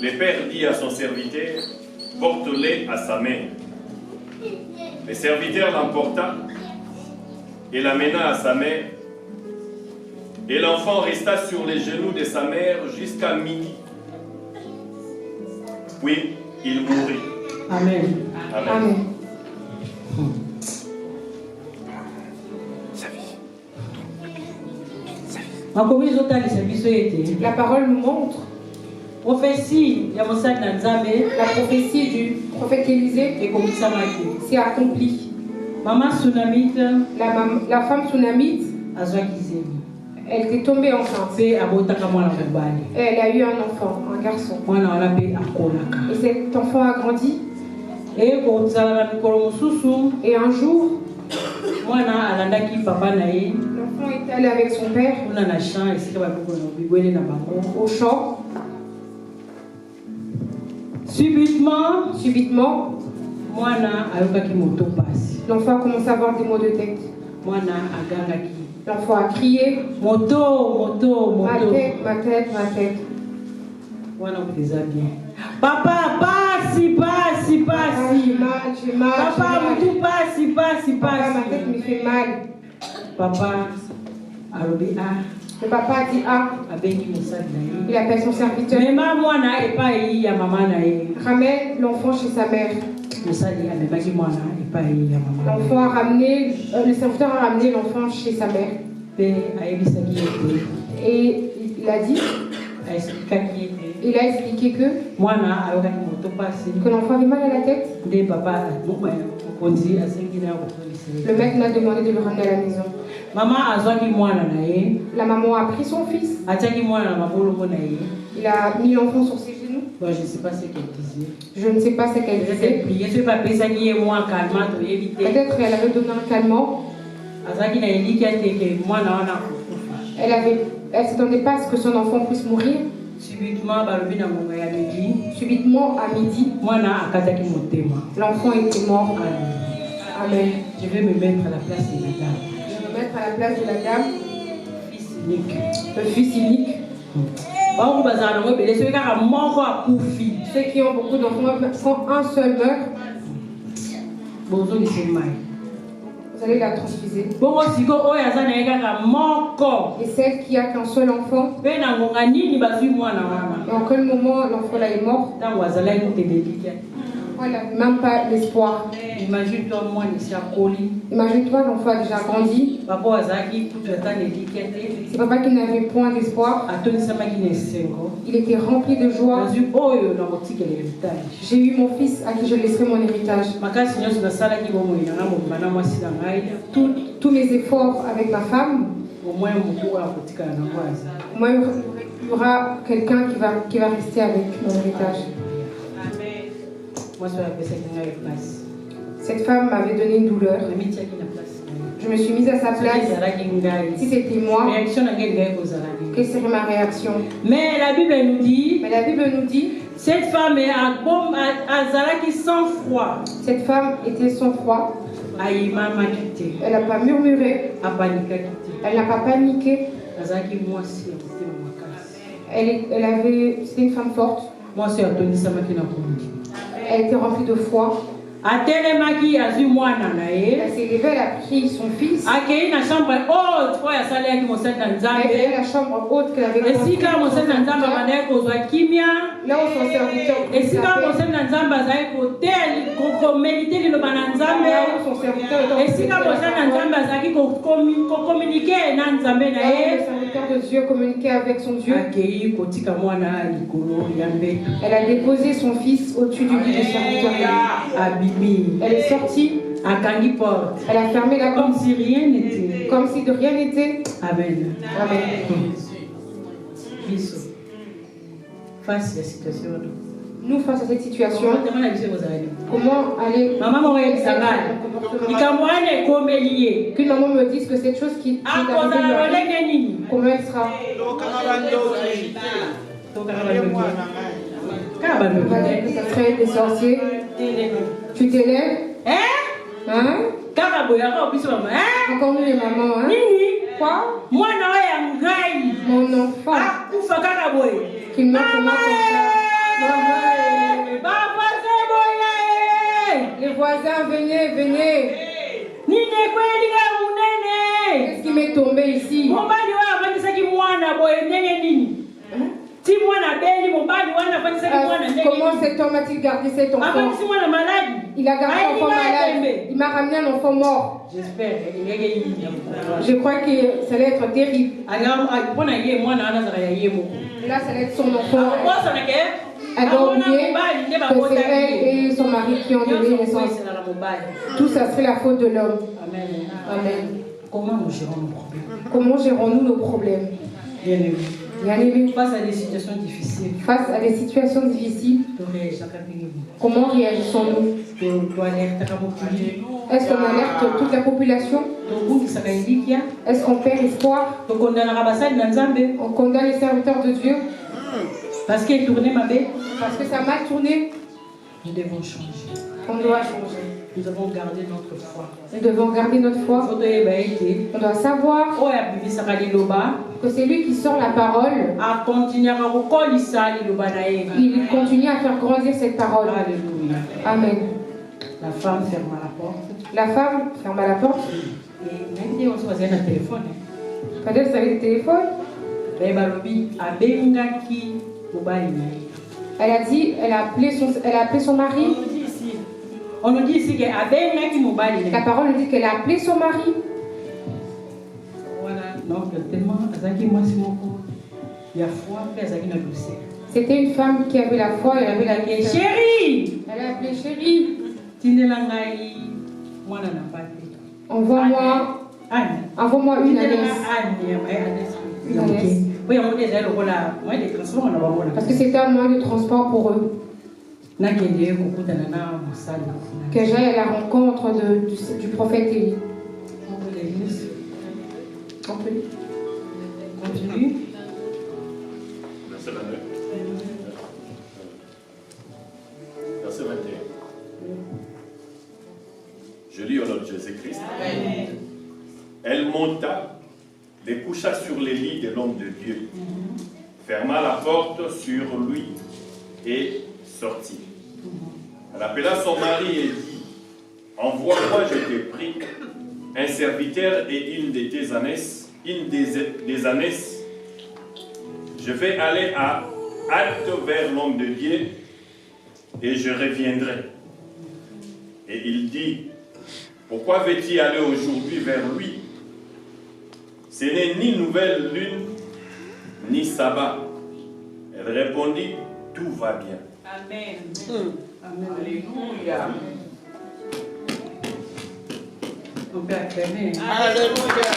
Le père dit à son serviteur, porte-les à sa mère. Le serviteur l'emporta et l'amena à sa mère. Et l'enfant resta sur les genoux de sa mère jusqu'à midi. Puis il mourut. Amen. Amen. La parole nous montre la prophétie du prophète Élisée s'est accomplie. La femme sunamite, elle était tombée enceinte. Et elle a eu un enfant, un garçon. Et cet enfant a grandi. Et un jour, l'enfant est allé avec son père au champ. Subitement, l'enfant a commencé à avoir des maux de tête. L'enfant a crié, ma tête. Papa, j'ai mal. Papa, ma tête me fait mal. Papa, le papa a dit il appelle son serviteur. Ramène l'enfant chez sa mère. L'enfant a ramené, le serviteur a ramené l'enfant chez sa mère. Et il a dit, il a expliqué que l'enfant avait mal à la tête. Le mec m'a demandé de le ramener à la maison. La maman a pris son fils. Il a mis l'enfant sur ses genoux. Je ne sais pas ce qu'elle disait. Je ne sais pas ce qu'elle disait. Peut-être qu'elle avait donné un calmant. Elle ne s'attendait pas à ce que son enfant puisse mourir. Subitement à midi, l'enfant était mort. Amen. Je vais me mettre à la place de la dame. Je vais me mettre à la place de la dame. Fils unique. Le fils unique. Ceux qui ont beaucoup d'enfants, quand un seul meurt, vous allez la transfuser. Et celle qui a qu'un seul enfant, et en quel moment l'enfant là est mort, elle n'a même pas l'espoir. Imagine-toi, moi, Imagine-toi, l'enfant a déjà grandi. C'est papa qui n'avait point d'espoir. Il était rempli de joie. J'ai eu mon fils à qui je laisserai mon héritage. Tous mes efforts avec ma femme, au moins il y aura quelqu'un qui va rester avec mon héritage. Cette femme m'avait donné une douleur. Je me suis mise à sa place. Si c'était moi, quelle serait ma réaction? Mais la Bible nous dit, cette femme est sans froid. Cette femme était sans froid. Elle n'a pas murmuré. Elle n'a pas paniqué. C'était une femme forte. Elle était remplie de foi. Elle s'est levée, elle a pris son fils. Elle a la chambre haute qu'elle avait construite. Là où son serviteur de Dieu communiquait avec son Dieu. Elle a déposé son fils au-dessus du lit du serviteur. Elle est sortie. Elle a fermé la porte. Comme si de rien n'était. Amen. Amen. Face à la situation. Nous, face à cette situation, comment aller. Qu'une maman me dise que cette chose qui est arrivée, comment elle sera. Ça serait des sorciers. Tu t'élèves? Hein? Encore nous les mamans, hein? Quoi? Mon enfant qui meurt comment comme ça? Les voisins, venez. Qu'est-ce qui m'est tombé ici? Comment cet homme a-t-il gardé cet enfant? Il a gardé un enfant malade. Il m'a ramené un enfant mort. J'espère. Je crois que ça allait être terrible. Là, ça allait être son enfant. Elle doit oublier que c'est elle et son mari qui ont donné naissance. Tout ça serait la faute de l'homme. Amen. Comment gérons-nous nos problèmes? Bien-aimés, face à des situations difficiles. Comment réagissons-nous? Est-ce qu'on alerte toute la population? Est-ce qu'on perd espoir? On condamne les serviteurs de Dieu? Parce que ça m'a tourné. Nous devons changer. On doit changer. Nous devons garder notre foi. Nous devons garder notre foi. On doit savoir que c'est lui qui sort la parole. Il continue à faire grandir cette parole. Alléluia. Amen. La femme ferma la porte. Et on choisit un téléphone. Peut-être ça avait le téléphone. Elle a dit, elle a appelé son mari. On nous dit ici qu'elle a la parole nous dit qu'elle a appelé son mari. Voilà, donc tellement c'était une femme qui avait la foi et elle avait la chérie. Elle a appelé chérie. Envoie-moi une nièce. Parce que c'était un moyen de transport pour eux. Que j'aille à la rencontre du prophète Élie. Continue. Verset 29. Verset 21. Je lis au nom de Jésus-Christ. Elle monta, les coucha sur les lits de l'homme de Dieu, ferma la porte sur lui et sortit. Elle appela son mari et dit, envoie-moi, je t'ai pris, un serviteur et une de tes ânesses, des ânesses. Je vais aller à hâte vers l'homme de Dieu et je reviendrai. Et il dit, pourquoi veux-tu aller aujourd'hui vers lui? Ce n'est ni nouvelle lune, ni sabbat. Elle répondit, tout va bien. Amen. Amen. Alléluia. On peut acclamer. Alléluia.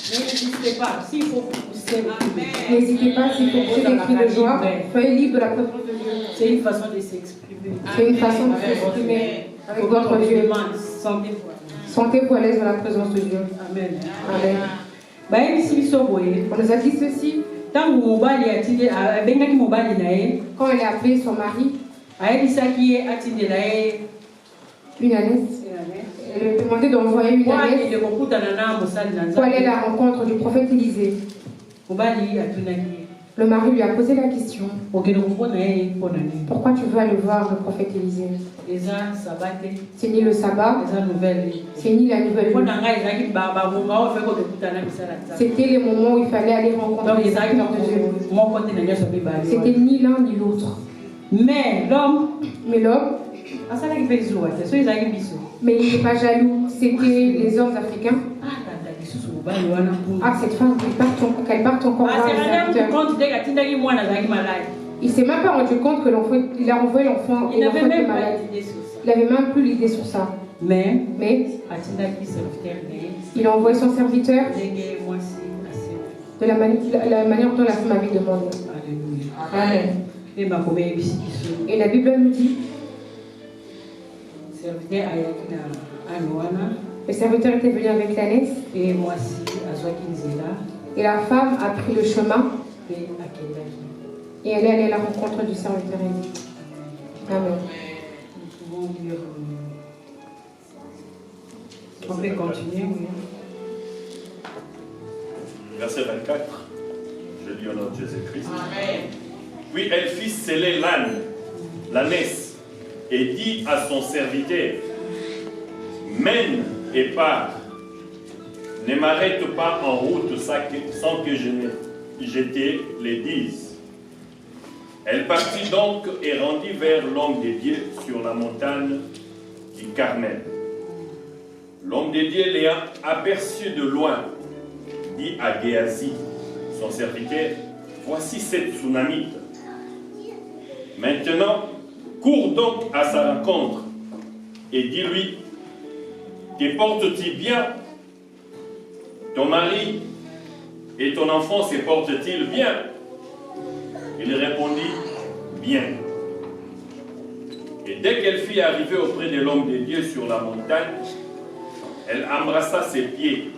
N'hésitez pas, s'il faut pousser. N'hésitez pas, s'il faut pousser des cris de joie. Soyez libre de la présence de Dieu. C'est une façon de s'exprimer. C'est une façon de s'exprimer avec votre Dieu. Sentez-vous à l'aise dans la présence de Dieu. Amen. Amen. On nous a dit ceci. Quand elle a appelé son mari, une ânesse, elle lui a demandé d'envoyer une ânesse pour aller à la rencontre du prophète Élisée. Le mari lui a posé la question. Pourquoi tu veux aller voir le prophète Élisée? C'est ni le sabbat, c'est ni la nouvelle lune. C'était les moments où il fallait aller rencontrer les serviteurs de Dieu. C'était ni l'un ni l'autre. Mais l'homme, mais il n'est pas jaloux. C'était les hommes africains. Ah, cette femme, qu'elle parte encore voir les serviteurs. Il ne s'est même pas rendu compte que l'enfant, il a envoyé l'enfant et l'enfant était malade. Il n'avait même plus l'idée sur ça. Mais il a envoyé son serviteur de la manière dont la femme avait demandé. Amen. Et la Bible nous dit, le serviteur était venu avec l'ânesse et la femme a pris le chemin et elle est allée à la rencontre du serviteur. Amen. On peut continuer. Verset 24. Je lis au nom de Jésus-Christ. Puis elle fit sceller l'ânesse, et dit à son serviteur, mène et pars. Ne m'arrête pas en route sans que je te le dise. Elle partit donc et rendit vers l'homme de Dieu sur la montagne du Carmel. L'homme de Dieu l'ayant aperçu de loin, dit à Géasi, son serviteur, voici cette Tsunamite. Maintenant, cours donc à sa rencontre et dis-lui, te portes-tu bien? Ton mari et ton enfant se portent-ils bien? Il répondit, bien. Et dès qu'elle fut arrivée auprès de l'homme de Dieu sur la montagne, elle embrassa ses pieds.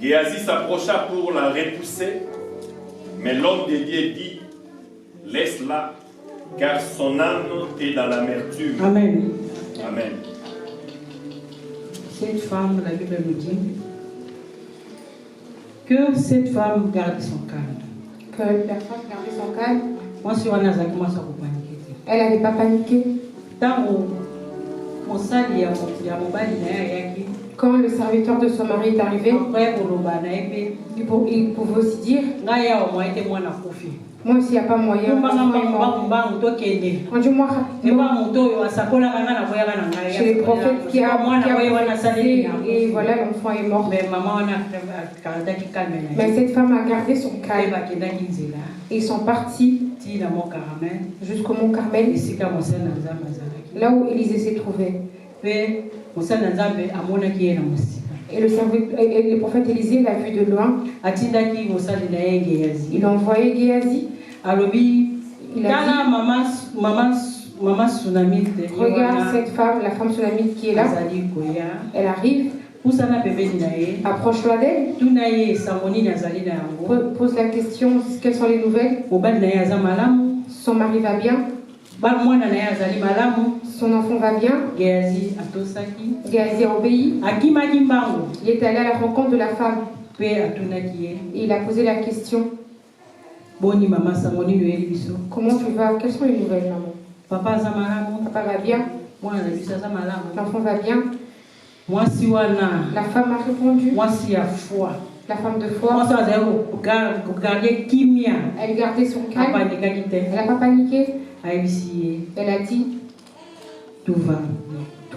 Géasi s'approcha pour la repousser, mais l'homme de Dieu dit, laisse-la, car son âme est dans l'amertume. Amen. Amen. Cette femme, la Bible nous dit que cette femme garde son calme. Que la femme gardait son calme. Moi, si on a ça, moi, ça va paniquer. Elle n'avait pas paniqué. Quand le serviteur de son mari est arrivé, il pouvait aussi dire, moi aussi, il n'y a pas moyen. Conduis-moi chez les prophètes qui a prophétisé et voilà, l'enfant est mort. Mais cette femme a gardé son calme. Et ils sont partis jusqu'au mont Carmel, là où Élisée s'est trouvé. Et le prophète Élisée l'a vu de loin. Il a envoyé Géasi. Il a dit, regarde cette femme, la femme Tsunamite qui est là. Elle arrive. Approche-toi d'elle. Pose la question, quelles sont les nouvelles? Son mari va bien? Son enfant va bien? Géasi a obéi. Il est allé à la rencontre de la femme. Et il a posé la question. Comment tu vas? Quelles sont les nouvelles, maman? Papa va bien? L'enfant va bien? La femme a répondu. La femme de foi. Elle gardait son calme. Elle n'a pas paniqué. Elle a dit tout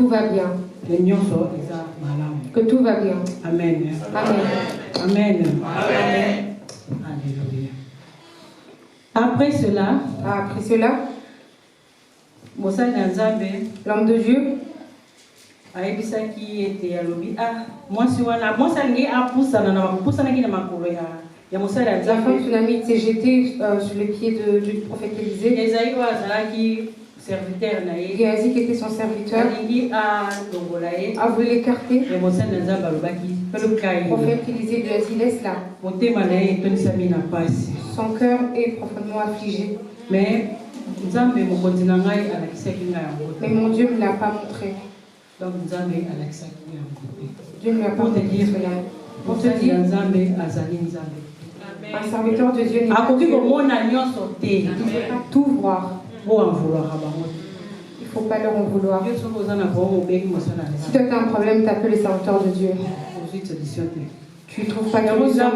va bien. Que tout va bien. Amen. Amen. Amen. Alléluia. Après cela, l'homme de Dieu la femme tsunamite s'est jetée sur les pieds du prophète Élisée. Géasi, qui était son serviteur, a voulu l'écarter. Le prophète Élisée lui a dit laisse-la. Son cœur est profondément affligé. Mais mon Dieu ne l'a pas montré. Dieu ne lui a pas montré cela. Pour te dire, un serviteur de Dieu n'est pas Dieu. Il ne peut pas tout voir. Il ne faut pas leur en vouloir. Si toi tu as un problème, tu appelles les serviteurs de Dieu. Tu ne trouves pas de solution.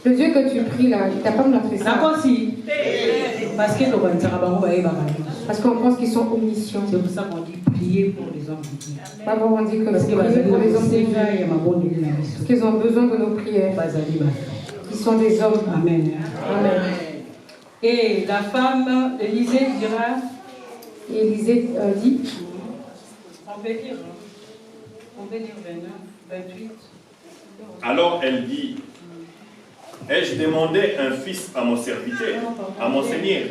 Le Dieu que tu pries là, il ne t'a pas montré ça. Parce qu'on pense qu'ils sont omniscients. C'est pour ça qu'on dit prier pour les hommes de Dieu. Pas pour dire que c'est prier pour les hommes de Dieu. Parce qu'ils ont besoin de nos prières. Ils sont des hommes. Amen. Amen. Et la femme, Élisée dira. Élisée dit. On peut dire 29, 28. Alors elle dit, ai-je demandé un fils à mon serviteur, à mon Seigneur?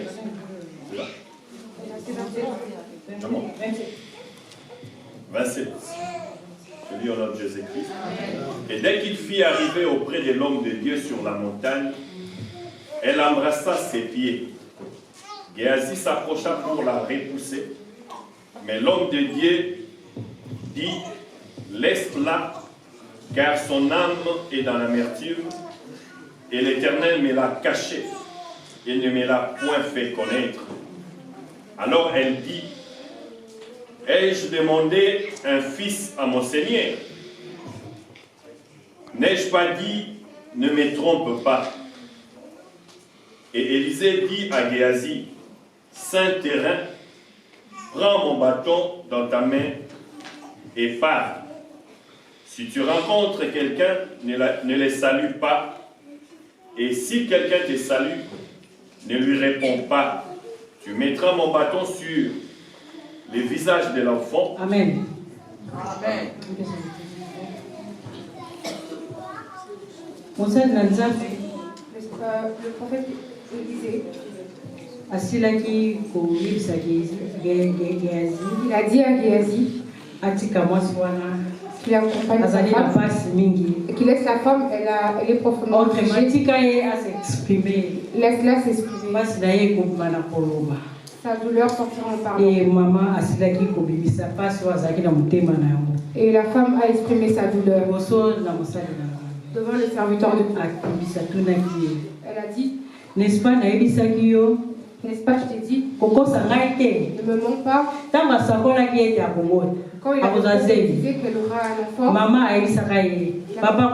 27. Je lis au nom de Jésus-Christ. Et dès qu'il fit arriver auprès de l'homme de Dieu sur la montagne, elle embrassa ses pieds. Géasi s'approcha pour la repousser, mais l'homme de Dieu dit, laisse-la, car son âme est dans l'amertume, et l'Éternel me l'a cachée, et ne me l'a point fait connaître. Alors elle dit, ai-je demandé un fils à mon Seigneur? N'ai-je pas dit, ne me trompe pas? Et Élisée dit à Géasi, saint terrain, prends mon bâton dans ta main et pars. Si tu rencontres quelqu'un, ne le salue pas. Et si quelqu'un te salue, ne lui réponds pas. Tu mettras mon bâton sur le visage de l'enfant. Amen. Amen. Le prophète Élisée, il a dit à Géasi qu'il accompagne sa femme et qu'il laisse la femme, elle est profondément affligée. Laisse-la s'exprimer. Sa douleur sortira en parlant. Et la femme a exprimé sa douleur devant le serviteur de Dieu. Elle a dit, n'est-ce pas, je t'ai dit, ne me mens pas. Quand il a disait qu'elle aura un enfant, Maman a dit ça. Papa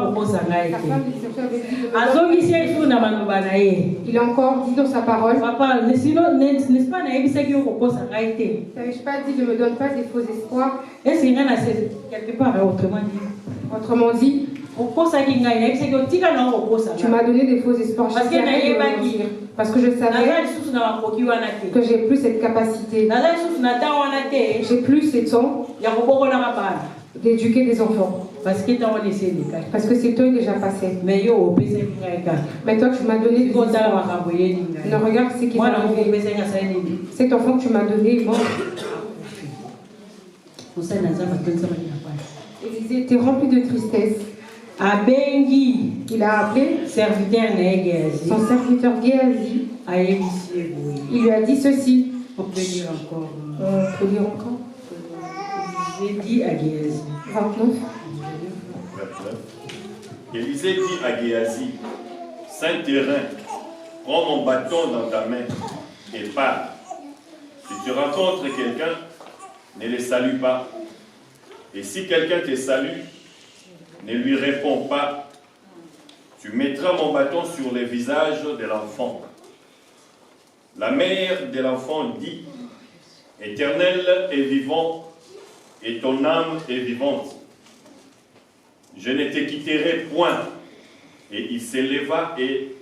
il a encore dit dans sa parole, Papa, n'est-ce pas, t'avais-je pas dit, ne me donne pas des faux espoirs. Est-ce qu'il y en a quelque part Autrement dit, tu m'as donné des faux espoirs. Parce que je savais que j'ai plus cette capacité. J'ai plus ce temps d'éduquer des enfants. Parce que c'est toi déjà passé. Mais toi, tu m'as donné des espoirs. Ne regarde ce qui est arrivé. Cet enfant que tu m'as donné est mort. Élisée était rempli de tristesse. Il a appelé son serviteur Géasi. Il lui a dit ceci. On peut lire encore. On peut lire encore. Élisée dit à Géasi. 29. Élisée dit à Géasi, Saint-Terrain, prends mon bâton dans ta main et pars. Si tu rencontres quelqu'un, ne le salue pas. Et si quelqu'un te salue, ne lui réponds pas. Tu mettras mon bâton sur le visage de l'enfant. La mère de l'enfant dit, Éternel est vivant et ton âme est vivante. Je ne te quitterai point. Et il s'éleva et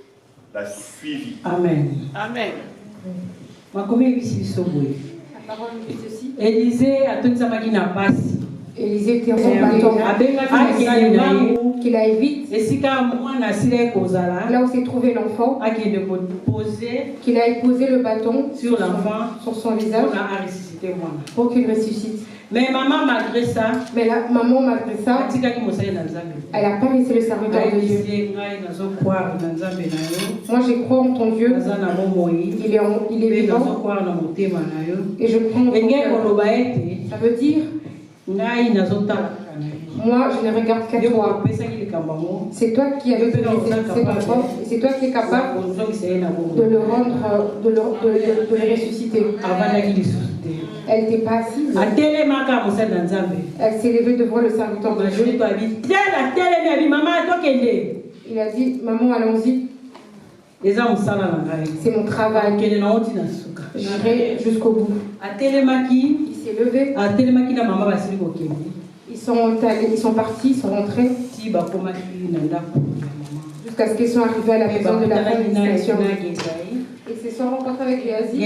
la suivit. Amen. Amen. La parole dit ceci. Élisée a tout ça qui n'a pas. Élisée était son bâton. Qu'il aille vite. Là où s'est trouvé l'enfant, qu'il aille poser le bâton sur l'enfant, sur son visage, pour qu'il ressuscite. Mais maman, malgré ça, elle n'a pas laissé le serviteur de Dieu. Moi, je crois en ton Dieu. Il est vivant. Et je crois en ton cœur. Ça veut dire, moi, je ne regarde qu'à toi. C'est toi qui as donné cet enfant. Et c'est toi qui es capable de le rendre, de le ressusciter. Elle n'était pas assise. Elle s'est levée devant le serviteur de Dieu. Il a dit, maman, allons-y. C'est mon travail. J'irai jusqu'au bout. Il s'est levé. Ils sont partis, ils sont rentrés. Jusqu'à ce qu'ils soient arrivés à la maison de la femme d'initiation. Et se sont rencontrés avec Géasi.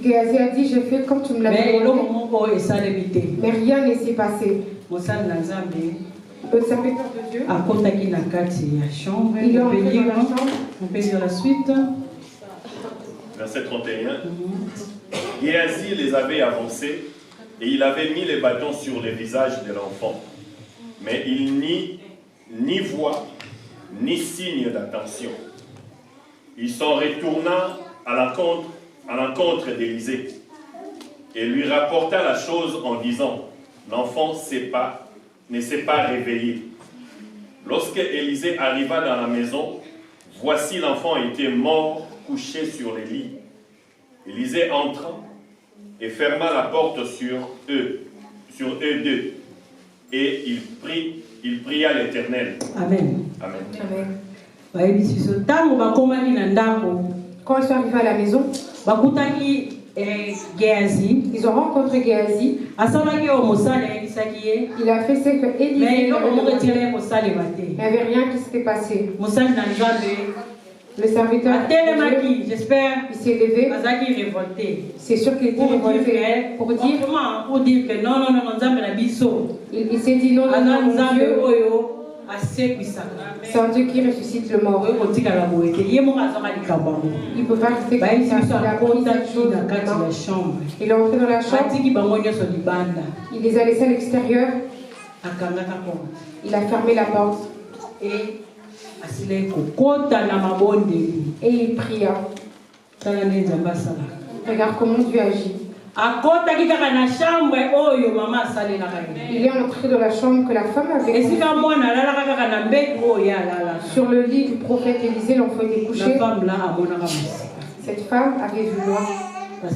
Géasi a dit, je fais comme tu me l'as demandé. Mais rien ne s'est passé. Le serviteur de Dieu, il est entré dans la chambre. On peut lire la suite. Verset 31. Géasi les avait avancés et il avait mis les bâtons sur les visages de l'enfant. Mais il ni voix, ni signe d'attention. Il s'en retourna à l'encontre d'Élisée et lui rapporta la chose en disant, l'enfant ne s'est pas réveillé. Lorsque Élisée arriva dans la maison, voici l'enfant était mort, couché sur les lits. Élisée entra et ferma la porte sur eux deux. Et il pria l'Éternel. Amen. Amen. Quand ils sont arrivés à la maison, ils ont rencontré Géasi. Il a fait ce que Élisée. Il n'y avait rien qui s'était passé. Le serviteur, j'espère, il s'est levé. C'est sûr qu'il était révolté. Pour dire que non, il s'est dit non, mon Dieu, c'est un Dieu qui ressuscite le mort. Il ne peut pas rester comme ça. Il a pris cette chose. Il est entré dans la chambre. Il les a laissés à l'extérieur. Il a fermé la porte. Et il pria. Regarde comment Dieu agit. Il est entré dans la chambre que la femme avait. Sur le lit du prophète Élisée, l'enfant était couché. Cette femme avait vu loin. Parce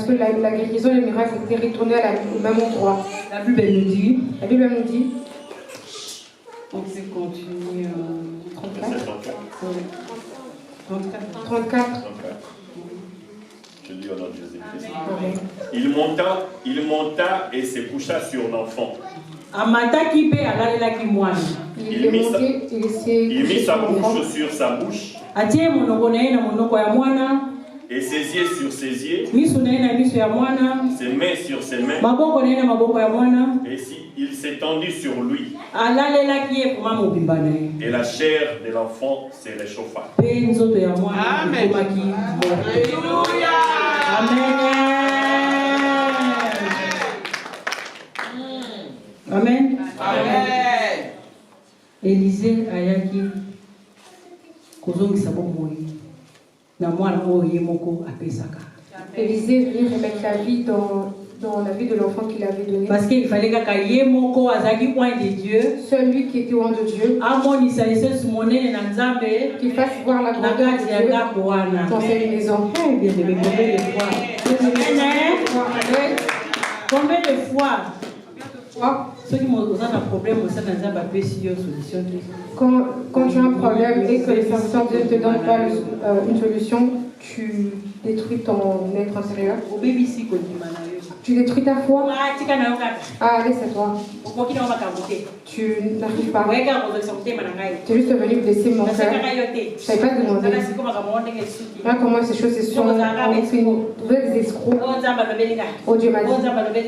que la guérison et le miracle étaient retournés au même endroit. La Bible nous dit. On peut continuer 34. Je lis au nom de Jésus-Christ. Il monta et se coucha sur l'enfant. Il mit sa bouche sur sa bouche. Et ses yeux sur ses yeux, ses mains sur ses mains, et il s'est tendu sur lui. Et la chair de l'enfant s'est réchauffa. Amen. Amen. Amen. Amen. Élisée ayaki kozongisa bomoi na mwana oyo ye moko apesaka. Élisée venait remettre la vie dans la vie de l'enfant qu'il avait donné. Parce qu'il fallait que ye moko azaki point de Dieu, celui qui était loin de Dieu, qu'il fasse voir la grandeur de Dieu dans cette maison. Bien aimé, combien de fois ceux qui ont un problème, quand tu as un problème et que le serviteur de Dieu ne te donne pas une solution, tu détruis ton être intérieur. Tu détruis ta foi. Ah, laisse-toi. Tu n'arrives pas. Tu es juste venu blesser mon cœur. Je ne savais pas demander. Voilà comment ces choses se sont fait. Vous êtes des escrocs. Oh, Dieu m'a dit.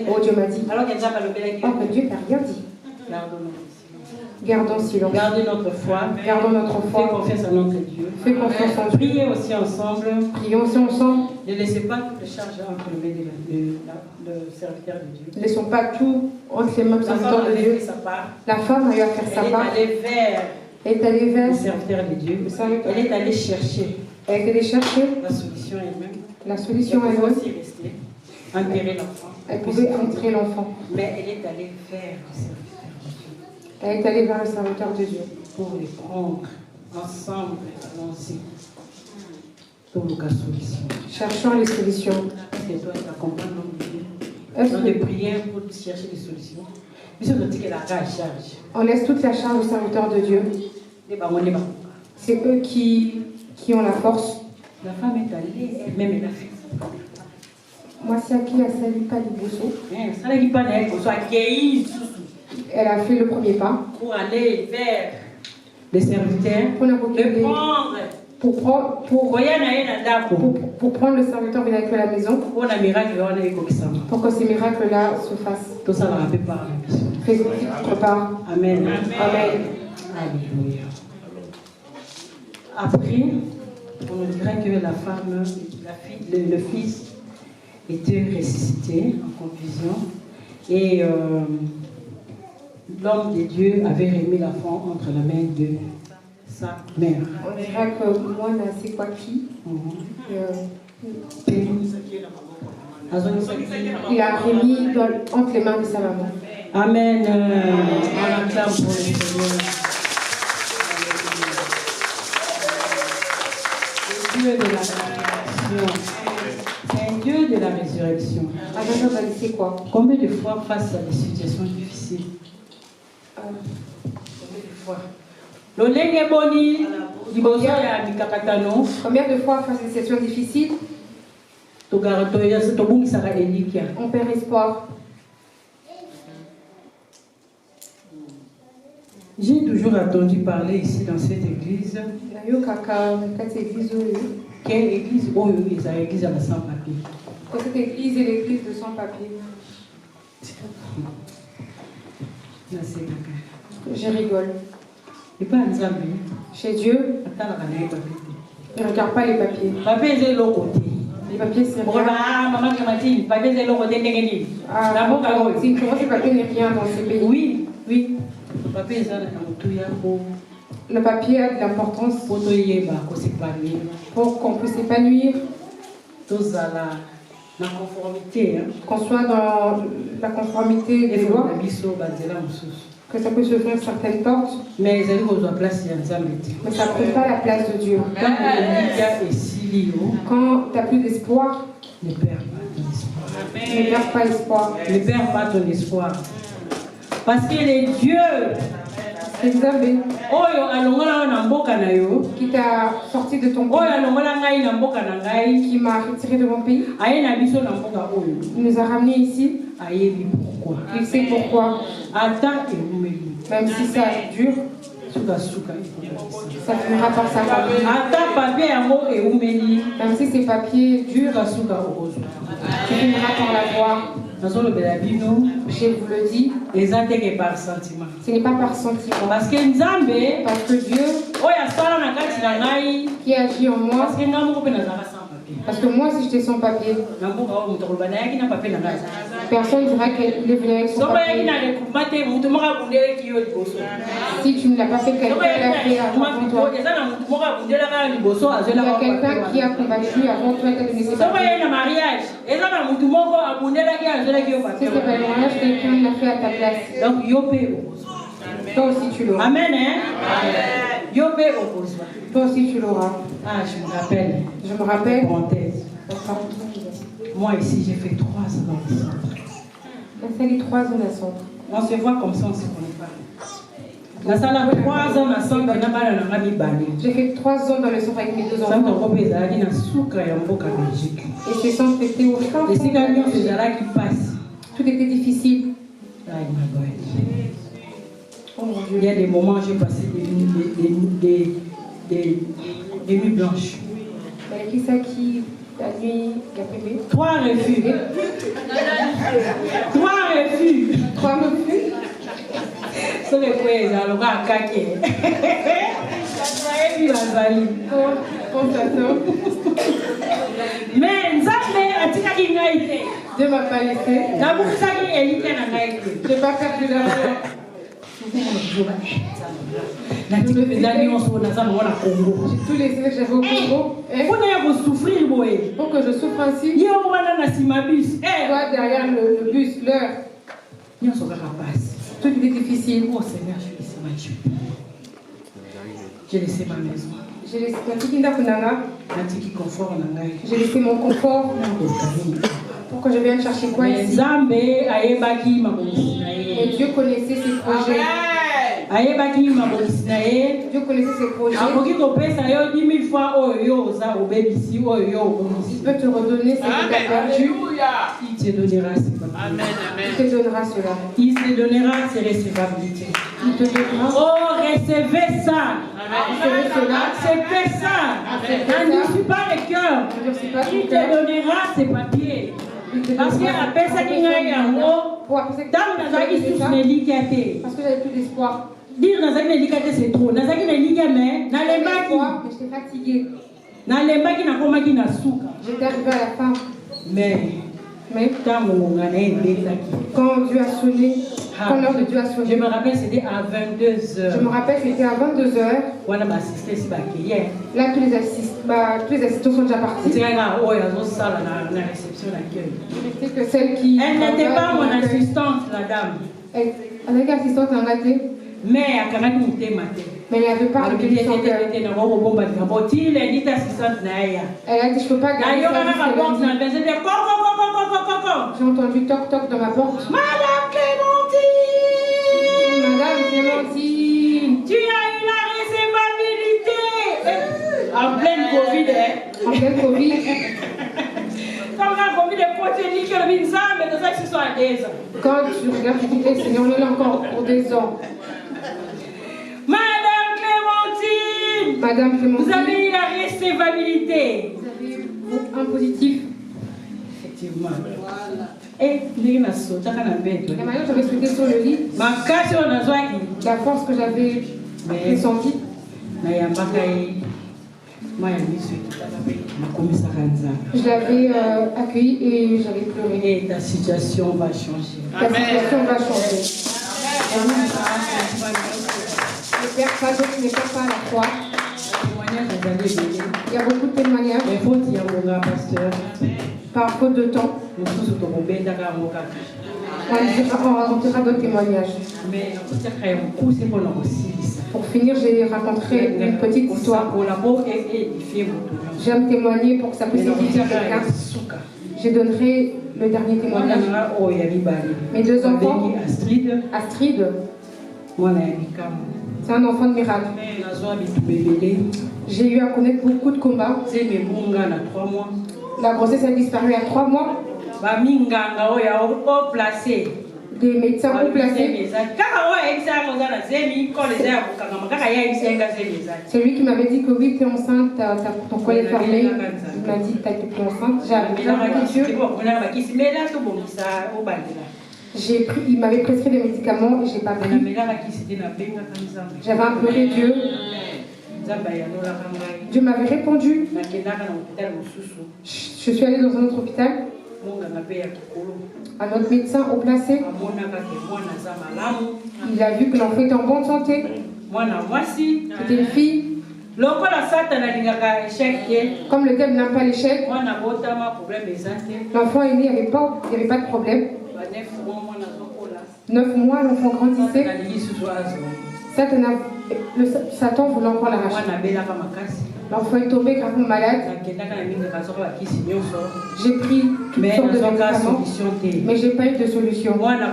Oh, Dieu m'a dit. Oh, mais Dieu t'a rien dit. Gardons silence. Gardons notre foi. Gardons notre foi. Fais confiance à notre Dieu. Fais confiance en Dieu. Priez aussi ensemble. Prions aussi ensemble. Ne laissez pas toutes les charges entre les mains de serviteur de Dieu. Ne laissons pas tout entre les mains du serviteur de Dieu. La femme a eu à faire sa part. Elle est allée vers le serviteur de Dieu. Elle est allée chercher. Elle est allée chercher la solution elle-même. La solution elle-même. Elle pouvait aussi rester. Enterrer l'enfant. Elle pouvait enterrer l'enfant. Mais elle est allée vers le serviteur. Elle est allée vers le serviteur de Dieu. Pour les prendre ensemble, allons-y. Pour la solution. Cherchons les solutions. Est-ce que toi, tu accompagnes l'homme de Dieu dans des prières pour chercher des solutions? On laisse toute la charge au serviteur de Dieu. C'est eux qui ont la force. La femme est allée, elle-même elle a fait. Moi, c'est à qui a sali pas les bossos. Elle a fait le premier pas. Pour aller vers les serviteurs. Pour prendre le serviteur avec à la maison. Pour que ces miracles-là se fassent. Fais votre part. Amen. Amen. Alléluia. Après, on nous dira que la femme, le fils était ressuscité en confusion et l'homme de Dieu avait remis l'enfant entre la main de sa mère. On dira que moi, c'est quoi qui il a remis entre les mains de sa maman. Amen. On acclame pour le Seigneur. Le Dieu de la résurrection. C'est un Dieu de la résurrection. C'est quoi? Combien de fois face à des situations difficiles? Combien de fois? Combien de fois face à des situations difficiles? On perd espoir. J'ai toujours entendu parler ici dans cette église. Quelle église? Oh, l'église à la sans-papier. Cette église est l'église de sans-papier. Je rigole. Chez Dieu, ne regarde pas les papiers. Les papiers, c'est rien. Comment ces papiers n'est rien dans ces pays? Oui. Le papier a de l'importance pour qu'on puisse s'épanouir. Qu'on soit dans la conformité des lois. Que ça peut s'ouvrir certaines portes. Mais ça ne prend pas la place de Dieu. Quand tu n'as plus d'espoir, ne perds pas espoir. Ne perds pas ton espoir. Parce qu'il est Dieu qui t'a sorti de ton pays, qui m'a retiré de mon pays, il nous a ramenés ici. Il sait pourquoi. Même si ça dure, Ça finira par s'accomplir. Même si ces papiers durs, tu finiras par l'avoir. Je vous le dis, ce n'est pas par sentiment. Parce que Dieu qui agit en moi, parce que moi, si j'étais sans papier, personne ne dira qu'il est venu avec son papier. Si tu ne l'as pas fait, quelqu'un l'a fait avant toi. Il y a quelqu'un qui a combattu avant toi qui a donné ses papiers. Si c'est pas le mariage, quelqu'un l'a fait à ta place. Donc, toi aussi tu l'auras. Amen. Toi aussi tu l'auras. Ah, je me rappelle. Je me rappelle. Parenthèse. Moi ici, j'ai fait 3 ans dans le centre. On fait les 3 ans dans le centre. On se voit comme ça, on ne se connaît pas. La salle a 3 ans dans le centre, j'ai fait 3 ans dans le centre avec mes 2 enfants. Et ces centres étaient au fin. Tout était difficile. Oh mon Dieu. Il y a des moments où j'ai passé des nuits blanches. Qui ça qui la nuit qui a privé? 3 refus. 3 refus. 3 refus. C'est les frères, alors on va caquer. Mais Dieu m'a pas laissé. Je n'ai pas perdu l'argent. Tous les que j'avais au Congo. Pour que je souffre ainsi. Toi derrière le bus, l'heure. Tout était difficile. Oh Seigneur, j'ai laissé ma maison. J'ai laissé mon confort. Pour que je vienne chercher quoi ici? Et Dieu connaissait ses projets. Dieu connaissait ses projets. Il peut te redonner ce que tu as perdu. Il te donnera ses papiers. Il te donnera cela. Il te donnera ses recevabilités. Il te donnera. Oh, recevez ça. Recevez cela. Acceptez ça. N'endurcis pas le cœur. Il te donnera ses papiers. Parce que la personne qui est en haut, parce que j'avais plus d'espoir. Dire dans une délicatesse c'est trop. Dans une délicatesse mais dans les mains j'étais fatiguée. Dans les mains qui n'a pas qui n'a souka. J'étais arrivée à la fin. Mais quand Dieu a sonné, quand l'heure de Dieu a sonné. Je me rappelle c'était à 22h. Je me rappelle c'était à 22h. Voilà ma assistée ici là tous les assistants sont déjà partis. C'est là où il y a la réception d'accueil. Je sais que celle qui. Elle n'était pas mon assistante, la dame. Elle était assistante en raté. Mais elle a avait pas de Elle a dit je peux pas garder ça. J'ai entendu toc toc dans ma porte. Madame Clémentine! Madame Clémentine! Tu as eu la récevabilité! En pleine Covid, hein? En pleine Covid. Quand tu regardes, tu dis Seigneur, on est là encore pour des ans. Madame Clémentine, vous avez eu la récevabilité. Vous avez eu un positif. Effectivement. Et la manière j'avais sauté sur le lit. La force que j'avais ressentie. Je l'avais accueilli et j'avais pleuré. Et ta situation va changer. Ta situation va changer. Ne perds pas la foi. Il y a beaucoup de témoignages. Par faute de temps. On racontera d'autres témoignages. Pour finir, j'ai raconté une petite histoire. J'aime témoigner pour que ça puisse édifier quelqu'un. Je donnerai le dernier témoignage. Mes 2 enfants, Astrid, c'est un enfant de miracle. J'ai eu à connaître beaucoup de combats. La grossesse a disparu à 3 mois. des médecins haut placés. C'est lui qui m'avait dit que oui, tu es enceinte, ton col est fermé. Il m'a dit que tu n'étais plus enceinte. Il m'avait prescrit des médicaments et je n'ai pas pris. J'avais imploré Dieu. Dieu m'avait répondu. Je suis allée dans un autre hôpital. Un autre médecin haut placé. Il a vu que l'enfant était en bonne santé. C'était une fille. Comme le diable n'aime pas l'échec, l'enfant est né, il n'y avait pas de problème. 9 mois, l'enfant grandissait. Satan voulait encore l'arracher. L'enfant est tombé gravement malade. J'ai pris toutes sortes de médicaments, mais je n'ai pas eu de solution. L'enfant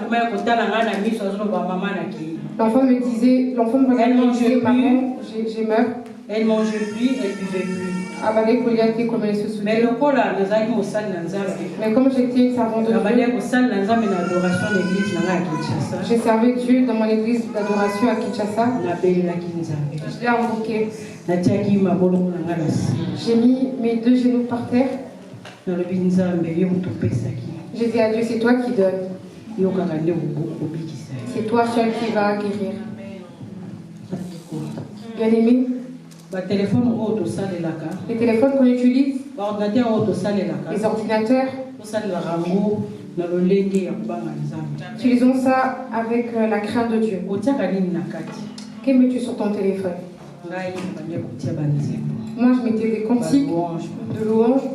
me regardait et me disait, maman, j'ai meurs. Elle ne mangeait plus, elle ne buvait plus. Mais comme j'étais une servante de Dieu, j'ai servi Dieu dans mon église d'adoration à Kinshasa. Je l'ai invoqué. J'ai mis mes 2 genoux par terre. J'ai dit à Dieu, c'est toi qui donnes. C'est toi seul qui va guérir. Bien aimé, les téléphones qu'on utilise, les ordinateurs, utilisons ça avec la crainte de Dieu. Que mets-tu sur ton téléphone? Moi, je mettais des cantiques, de louanges.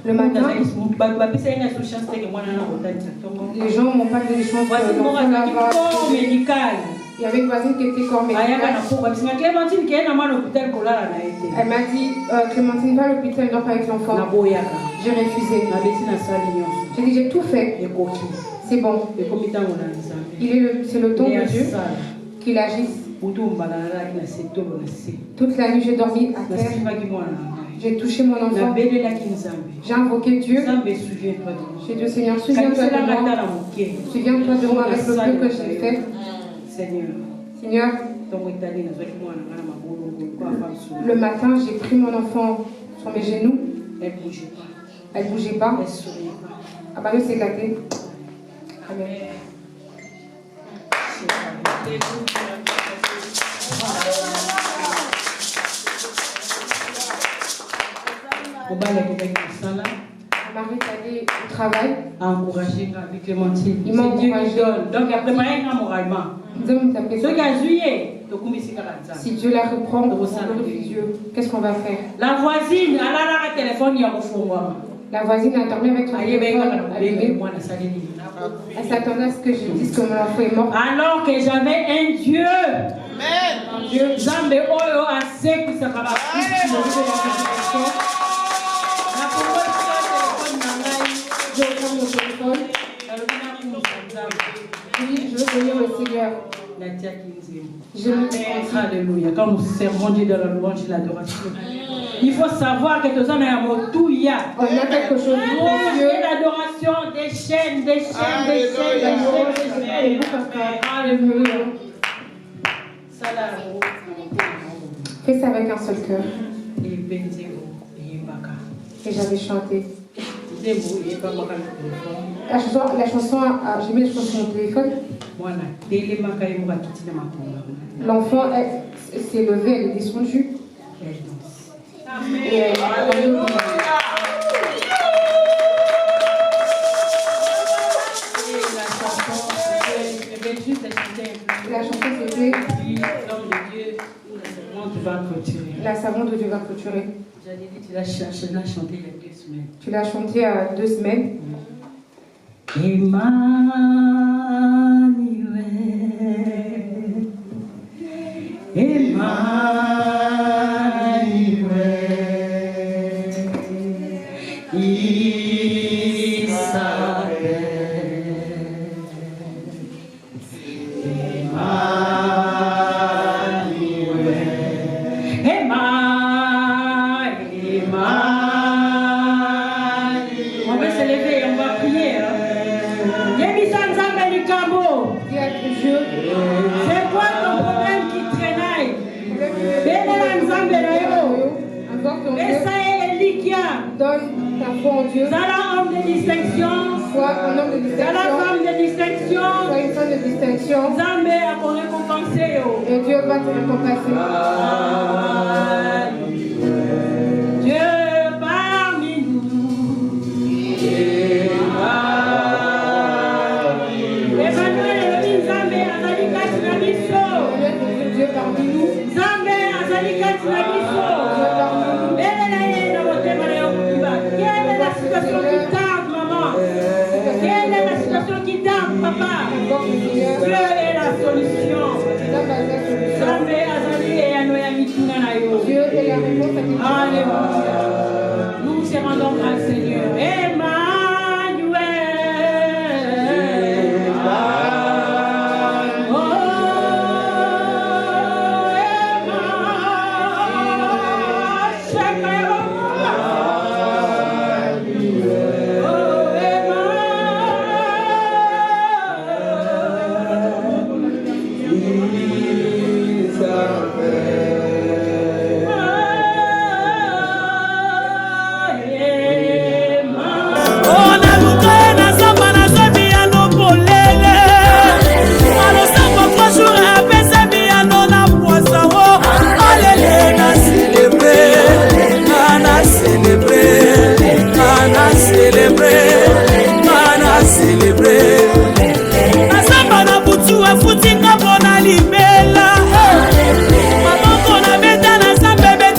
Le matin, les gens m'ont pas donné chance. Il y avait une voisine qui était corps médical. Elle m'a dit, Clémentine, va à l'hôpital, ne dors pas avec l'enfant. J'ai refusé. J'ai dit, j'ai tout fait. C'est bon. C'est le don de Dieu qu'il agisse. Toute la nuit, j'ai dormi à terre. J'ai touché mon enfant. J'ai invoqué Dieu. J'ai dit, Seigneur, souviens-toi de moi. Souviens-toi de moi avec le peu que j'ai fait. Seigneur, le matin, j'ai pris mon enfant sur mes genoux. Elle ne bougeait pas. Ah bah, c'est gâté. Amen. Mon mari est allé au travail. Il m'a encouragé. Donc après, moralement. Si Dieu la reprend, qu'est-ce qu'on va faire? La voisine, elle a un téléphone, il y a un La voisine a dormi avec son téléphone. Elle s'attendait à ce que je dise que mon enfant est mort. Alors que j'avais un Dieu. Amen. Dieu, Zambé Oyo a sait que ça va pas. Je vais prendre mon téléphone. Oui, je veux venir au Seigneur. Je me dis alléluia. Quand nous servons Dieu dans la louange et l'adoration, il faut savoir que tout ça n'est pas tout. Il y a quelque chose de précieux. L'adoration, des chaînes, des chaînes, des chaînes, des chaînes. Alléluia. Fais ça avec un seul cœur. Et j'avais chanté. La chanson, j'ai mis les chansons sur mon téléphone. L'enfant s'est levé, elle est descendue. Et elle la chanson c'était La savante de Dieu va clôturer. Tu l'as chanté il y a 2 semaines. Tu l'as chanté à 2 semaines. Emmanuel, Emmanuel, Isabelle, Emmanuel. On va se lever et on va prier. être Dieu. C'est quoi ton problème qui traînaille? Donne ta foi en Dieu. Zala homme de distinction. Sois un homme de distinction. Zala femme de distinction. Sois une femme de distinction. Zambé a pour récompenser. Et Dieu va te récompenser. Dieu parmi nous. Emmanuel Zambé azali kati na biso. Dieu parmi nous. Zambé azali kati na biso. Quelle est la situation qui tarde, maman? Quelle est la situation qui tarde, papa? Dieu est la solution. Dieu est la réponse à tes questions. Alléluia. Nous te rendons grâce, Seigneur. Emmanuel.